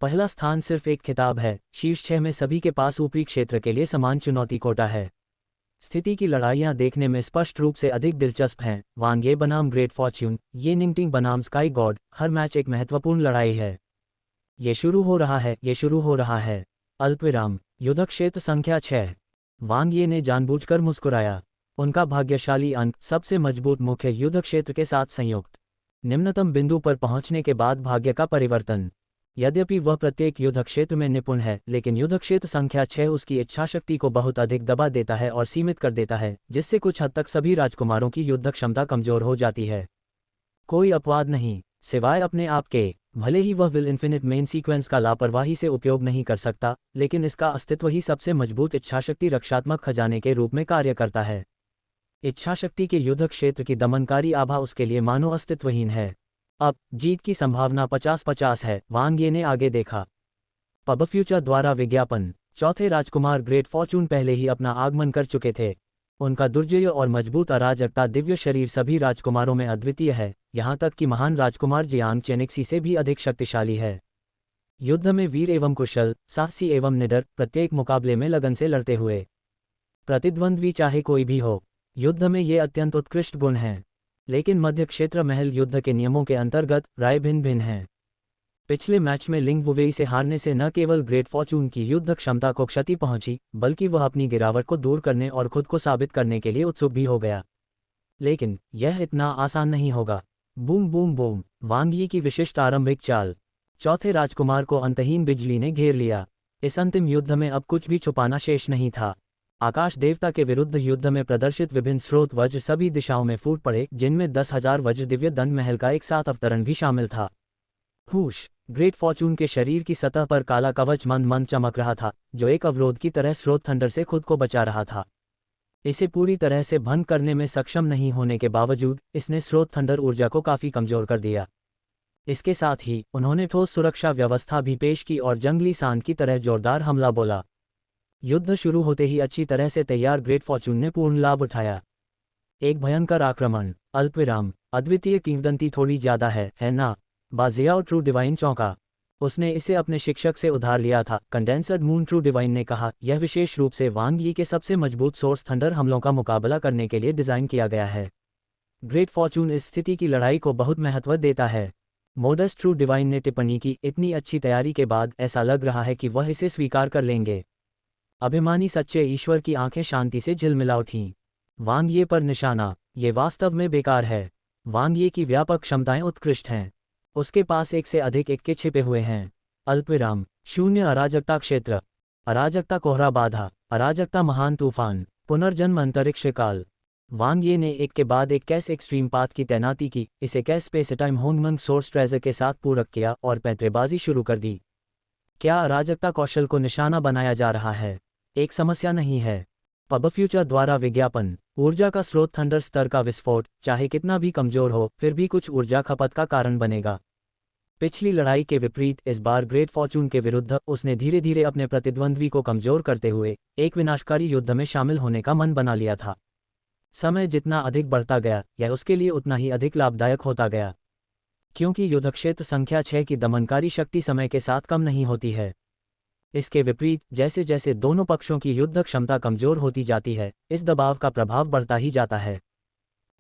पहला स्थान सिर्फ एक खिताब है, शीर्ष 6 में सभी के पास ऊपरी क्षेत्र के लिए समान चुनौती कोटा है। स्थिति की लड़ाइयां देखने में स्पष्ट रूप से अधिक दिलचस्प हैं। वांग ये बनाम ग्रेट फॉर्च्यून, ये निंगटिंग बनाम स्काई गॉड, हर मैच एक महत्वपूर्ण लड़ाई है। ये शुरू हो रहा है। अल्पविराम, युद्ध क्षेत्र संख्या 6। वांग ये ने जानबूझकर मुस्कुराया। उनका भाग्यशाली अंक सबसे मजबूत मुख्य युद्ध क्षेत्र के साथ संयुक्त निम्नतम बिंदु पर पहुंचने के बाद भाग्य का परिवर्तन। यद्यपि वह प्रत्येक युद्ध क्षेत्र में निपुण है, लेकिन युद्ध क्षेत्र संख्या 6 उसकी इच्छाशक्ति को बहुत अधिक दबा देता है और सीमित कर देता है, जिससे कुछ हद तक सभी राजकुमारों की युद्ध क्षमता कमजोर हो जाती है। कोई अपवाद नहीं, सिवाय अपने आप के। भले ही वह विल इन्फिनिट मेन सीक्वेंस का लापरवाही से उपयोग नहीं कर सकता, लेकिन इसका अस्तित्व ही सबसे मजबूत इच्छाशक्ति रक्षात्मक खजाने के रूप में कार्य करता है। इच्छाशक्ति के युद्ध क्षेत्र की दमनकारी आभा उसके लिए मानो अस्तित्वहीन है। अब जीत की संभावना 50-50 है, वांग ये ने आगे देखा। पब फ्यूचर द्वारा विज्ञापन। चौथे राजकुमार ग्रेट फॉर्चून पहले ही अपना आगमन कर चुके थे। उनका दुर्जय और मजबूत अराजकता दिव्य शरीर सभी राजकुमारों में अद्वितीय है, यहाँ तक कि महान राजकुमार जियांग चेनिक्सी से भी अधिक शक्तिशाली है। युद्ध में वीर एवं कुशल, साहसी एवं निडर, प्रत्येक मुकाबले में लगन से लड़ते हुए। प्रतिद्वंद्वी चाहे कोई भी हो, युद्ध में ये अत्यंत उत्कृष्ट गुण हैं। लेकिन मध्य क्षेत्र महल युद्ध के नियमों के अंतर्गत राय भिन्न भिन्न हैं। पिछले मैच में लिंग वुवेई से हारने से न केवल ग्रेट फॉर्चून की युद्ध क्षमता को क्षति पहुंची, बल्कि वह अपनी गिरावट को दूर करने और खुद को साबित करने के लिए उत्सुक भी हो गया। लेकिन यह इतना आसान नहीं होगा। बूम बूम बूम, वांग यी की विशिष्ट आरंभिक चाल। चौथे राजकुमार को अंतहीन बिजली ने घेर लिया। इस अंतिम युद्ध में अब कुछ भी छुपाना शेष नहीं था। आकाश देवता के विरुद्ध युद्ध में प्रदर्शित विभिन्न स्रोत वज्र सभी दिशाओं में फूट पड़े, जिनमें 10,000 वज्र दिव्य दंड महल का एक साथ अवतरण भी शामिल था। हुश, ग्रेट फॉर्चून के शरीर की सतह पर काला कवच मंद मंद चमक रहा था, जो एक अवरोध की तरह स्रोत थंडर से खुद को बचा रहा था। इसे पूरी तरह से भंग करने में सक्षम नहीं होने के बावजूद इसने स्रोत थंडर ऊर्जा को काफी कमजोर कर दिया। इसके साथ ही उन्होंने ठोस सुरक्षा व्यवस्था भी पेश की और जंगली सांड की तरह जोरदार हमला बोला। युद्ध शुरू होते ही अच्छी तरह से तैयार ग्रेट फॉर्चून ने पूर्ण लाभ उठाया। एक भयंकर आक्रमण, अल्पविराम, अद्वितीय किंवदंती थोड़ी ज्यादा है ना? बाजियाओ ट्रू डिवाइन चौंका। उसने इसे अपने शिक्षक से उधार लिया था। कंडेंसर्ड मून ट्रू डिवाइन ने कहा, यह विशेष रूप से वांग यी के सबसे मजबूत सोर्स थंडर हमलों का मुकाबला करने के लिए डिज़ाइन किया गया है। ग्रेट फॉर्चून इस स्थिति की लड़ाई को बहुत महत्व देता है। मोडस्ट ट्रू डिवाइन ने टिप्पणी की, इतनी अच्छी तैयारी के बाद ऐसा लग रहा है कि वह इसे स्वीकार कर लेंगे। अभिमानी सच्चे ईश्वर की आंखें शांति से झिलमिला उठीं। वांग ये पर निशाना, ये वास्तव में बेकार है। वांग ये की व्यापक क्षमताएं उत्कृष्ट हैं। उसके पास एक से अधिक इक्के छिपे हुए हैं। अल्पविराम, शून्य अराजकता क्षेत्र, अराजकता कोहरा बाधा, अराजकता महान तूफान, पुनर्जन्म अंतरिक्ष काल। वांग ये ने एक के बाद एक कैस एक्सट्रीम पाथ की तैनाती की, इसे कैस स्पेस टाइम होंगमंग सोर्स ट्रेजर के साथ पूरक किया और पैंतरेबाजी शुरू कर दी। क्या अराजकता कौशल को निशाना बनाया जा रहा है? एक समस्या नहीं है। पब फ्यूचर द्वारा विज्ञापन, ऊर्जा का स्रोत थंडर स्तर का विस्फोट, चाहे कितना भी कमजोर हो फिर भी कुछ ऊर्जा खपत का कारण बनेगा। पिछली लड़ाई के विपरीत इस बार ग्रेट फॉर्चून के विरुद्ध उसने धीरे धीरे अपने प्रतिद्वंद्वी को कमजोर करते हुए एक विनाशकारी युद्ध में शामिल होने का मन बना लिया था। समय जितना अधिक बढ़ता गया यह उसके लिए उतना ही अधिक लाभदायक होता गया, क्योंकि युद्धक्षेत्र संख्या 6 की दमनकारी शक्ति समय के साथ कम नहीं होती है। इसके विपरीत जैसे जैसे दोनों पक्षों की युद्ध क्षमता कमजोर होती जाती है, इस दबाव का प्रभाव बढ़ता ही जाता है।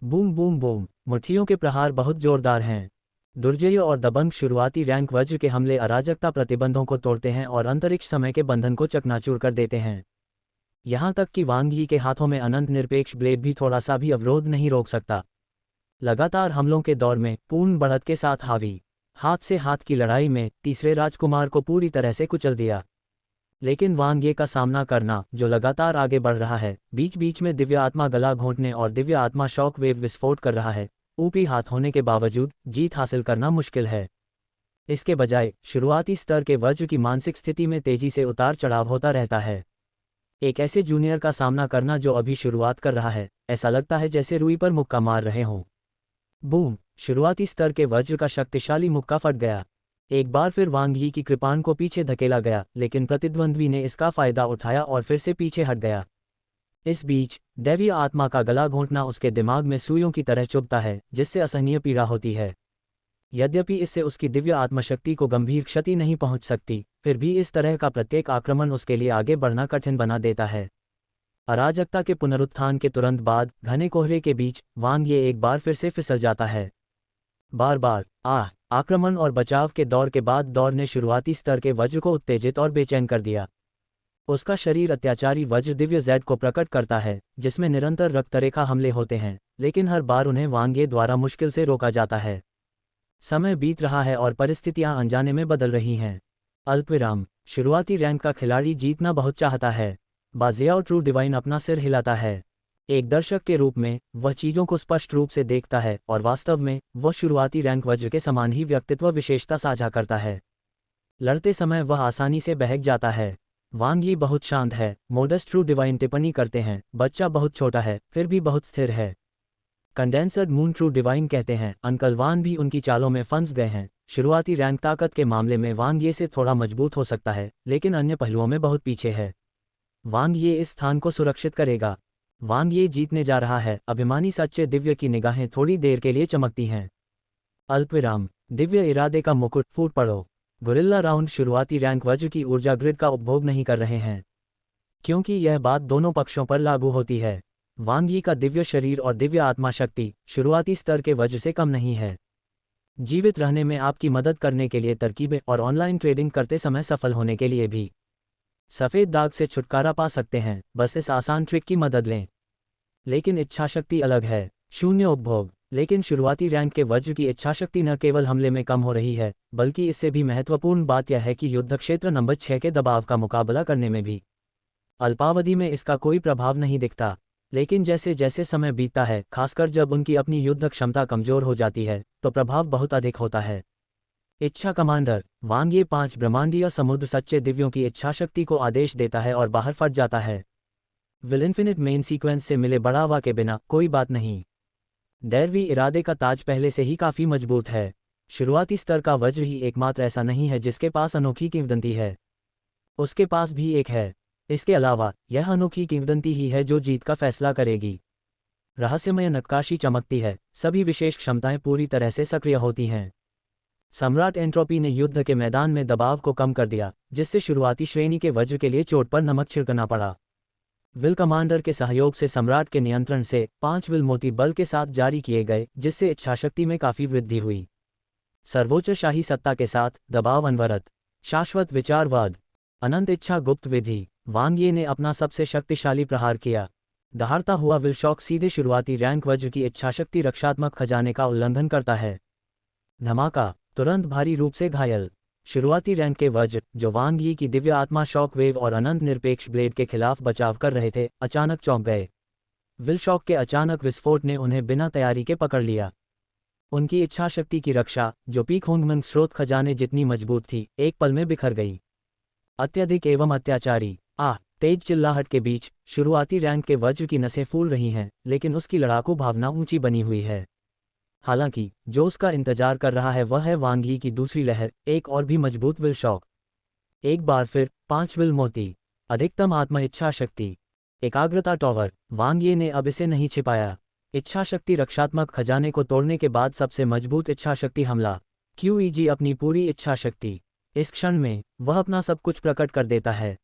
बूम बूम बूम, मुट्ठियों के प्रहार बहुत जोरदार हैं। दुर्जय और दबंग शुरुआती रैंक वज्र के हमले अराजकता प्रतिबंधों को तोड़ते हैं और अंतरिक्ष समय के बंधन को चकनाचूर कर देते हैं। यहाँ तक कि वांग यी के हाथों में अनंत निरपेक्ष ब्लेड भी थोड़ा सा भी अवरोध नहीं रोक सकता। लगातार हमलों के दौर में पूर्ण बढ़त के साथ हावी हाथ से हाथ की लड़ाई में तीसरे राजकुमार को पूरी तरह से कुचल दिया। लेकिन वांग ये का सामना करना, जो लगातार आगे बढ़ रहा है, बीच बीच में दिव्य आत्मा गला घोंटने और दिव्य आत्मा शॉक वेव विस्फोट कर रहा है, ऊपरी हाथ होने के बावजूद जीत हासिल करना मुश्किल है। इसके बजाय शुरुआती स्तर के वज्र की मानसिक स्थिति में तेजी से उतार चढ़ाव होता रहता है। एक ऐसे जूनियर का सामना करना जो अभी शुरुआत कर रहा है, ऐसा लगता है जैसे रुई पर मुक्का मार रहे हों। बूम, शुरुआती स्तर के वज्र का शक्तिशाली मुक्का फट गया। एक बार फिर वांग यी की कृपाण को पीछे धकेला गया, लेकिन प्रतिद्वंद्वी ने इसका फायदा उठाया और फिर से पीछे हट गया। इस बीच दैवीय आत्मा का गला घोंटना उसके दिमाग में सुइयों की तरह चुभता है, जिससे असहनीय पीड़ा होती है। यद्यपि इससे उसकी दिव्य आत्मशक्ति को गंभीर क्षति नहीं पहुंच सकती, फिर भी इस तरह का प्रत्येक आक्रमण उसके लिए आगे बढ़ना कठिन बना देता है। अराजकता के पुनरुत्थान के तुरंत बाद घने कोहरे के बीच वांग ये एक बार फिर से फिसल जाता है। बार बार आक्रमण और बचाव के दौर के बाद दौर ने शुरुआती स्तर के वज्र को उत्तेजित और बेचैन कर दिया। उसका शरीर अत्याचारी वज्र दिव्य जेड को प्रकट करता है, जिसमें निरंतर रक्तरेखा हमले होते हैं, लेकिन हर बार उन्हें वांग ये द्वारा मुश्किल से रोका जाता है। समय बीत रहा है और परिस्थितियां अनजाने में बदल रही हैं। अल्पविराम, शुरुआती रैंक का खिलाड़ी जीतना बहुत चाहता है। बाजियाओ ट्रू डिवाइन अपना सिर हिलाता है। एक दर्शक के रूप में वह चीज़ों को स्पष्ट रूप से देखता है और वास्तव में वह शुरुआती रैंक वज्र के समान ही व्यक्तित्व विशेषता साझा करता है। लड़ते समय वह आसानी से बहक जाता है। वांग यी बहुत शांत है, मोडस्ट ट्रू डिवाइन टिप्पणी करते हैं, बच्चा बहुत छोटा है फिर भी बहुत स्थिर है। कंडेंसर्ड मून ट्रू डिवाइन कहते हैं, अंकल वान भी उनकी चालों में फंस गए हैं। शुरुआती रैंक ताकत के मामले में वांग ये से थोड़ा मजबूत हो सकता है, लेकिन अन्य पहलुओं में बहुत पीछे है। वांग ये इस स्थान को सुरक्षित करेगा। वांग ये जीतने जा रहा है। अभिमानी सच्चे दिव्य की निगाहें थोड़ी देर के लिए चमकती हैं। अल्पविराम, दिव्य इरादे का मुकुट फूट पड़ो। गुरिल्ला राउंड शुरुआती रैंक वज्र की ऊर्जा ग्रिड का उपभोग नहीं कर रहे हैं, क्योंकि यह बात दोनों पक्षों पर लागू होती है। वांग यी का दिव्य शरीर और दिव्य आत्मा शक्ति शुरुआती स्तर के वज्र से कम नहीं है। जीवित रहने में आपकी मदद करने के लिए तरकीबें और ऑनलाइन ट्रेडिंग करते समय सफल होने के लिए भी सफ़ेद दाग से छुटकारा पा सकते हैं, बस इस आसान ट्रिक की मदद लें। लेकिन इच्छाशक्ति अलग है। शून्य उपभोग। लेकिन शुरुआती रैंक के वज्र की इच्छाशक्ति न केवल हमले में कम हो रही है, बल्कि इससे भी महत्वपूर्ण बात यह है कि युद्ध क्षेत्र नंबर 6 के दबाव का मुकाबला करने में भी अल्पावधि में इसका कोई प्रभाव नहीं दिखता। लेकिन जैसे जैसे समय बीतता है, खासकर जब उनकी अपनी युद्ध क्षमता कमजोर हो जाती है, तो प्रभाव बहुत अधिक होता है। इच्छा कमांडर। वांग ये 5 ब्रह्मांडीय समुद्र सच्चे दिव्यों की इच्छाशक्ति को आदेश देता है और बाहर फट जाता है। विल इन्फिनिट मेन सीक्वेंस से मिले बढ़ावा के बिना कोई बात नहीं। दैवी इरादे का ताज पहले से ही काफी मजबूत है। शुरुआती स्तर का वज्र ही एकमात्र ऐसा नहीं है जिसके पास अनोखी किंवदंती है। उसके पास भी एक है। इसके अलावा यह अनोखी किंवदंती ही है जो जीत का फैसला करेगी। रहस्यमय नक्काशी चमकती है, सभी विशेष क्षमताएं पूरी तरह से सक्रिय होती हैं। सम्राट एंट्रोपी ने युद्ध के मैदान में दबाव को कम कर दिया, जिससे शुरुआती श्रेणी के वज्र के लिए चोट पर नमक छिड़कना पड़ा। विल कमांडर के सहयोग से सम्राट के नियंत्रण से 5 विल मोती बल के साथ जारी किए गए, जिससे इच्छाशक्ति में काफी वृद्धि हुई। सर्वोच्च शाही सत्ता के साथ दबाव अनवरत, शाश्वत विचारवाद, अनंत इच्छा गुप्त विधि। वांग ये ने अपना सबसे शक्तिशाली प्रहार किया। दहाड़ता हुआ विल शॉक सीधे शुरुआती रैंक वज्र की इच्छाशक्ति रक्षात्मक खजाने का उल्लंघन करता है। धमाका, तुरंत भारी रूप से घायल। शुरुआती रैंक के वज्र, जो वांग यी की दिव्य आत्मा शॉक वेव और अनंत निरपेक्ष ब्लेड के खिलाफ बचाव कर रहे थे, अचानक चौंक गए। विल शॉक के अचानक विस्फोट ने उन्हें बिना तैयारी के पकड़ लिया। उनकी इच्छाशक्ति की रक्षा, जो पीक होंगमंग स्रोत खजाने जितनी मजबूत थी, एक पल में बिखर गई। अत्यधिक एवं अत्याचारी। तेज चिल्लाहट के बीच शुरुआती रैंक के वज्र की नसें फूल रही हैं, लेकिन उसकी लड़ाकू भावना ऊंची बनी हुई है। हालांकि जो उसका इंतजार कर रहा है वह है वांग यी की दूसरी लहर, एक और भी मजबूत विल शॉक। एक बार फिर 5 विल मोती, अधिकतम आत्म इच्छा शक्ति, एकाग्रता टॉवर। वांग यी ने अब इसे नहीं छिपाया। इच्छा शक्ति रक्षात्मक खजाने को तोड़ने के बाद सबसे मजबूत इच्छा शक्ति हमला। QEG अपनी पूरी इच्छा शक्ति। इस क्षण में वह अपना सब कुछ प्रकट कर देता है।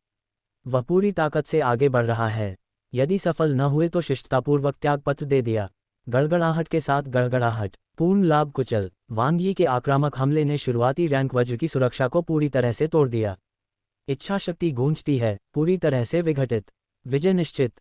वह पूरी ताकत से आगे बढ़ रहा है। यदि सफल न हुए तो शिष्टतापूर्वक त्यागपत्र दे दिया। गड़गड़ाहट के साथ गड़गड़ाहट, पूर्ण लाभ कुचल। वांग यी के आक्रामक हमले ने शुरुआती रैंक वज्र की सुरक्षा को पूरी तरह से तोड़ दिया। इच्छा शक्ति गूंजती है, पूरी तरह से विघटित। विजय निश्चित।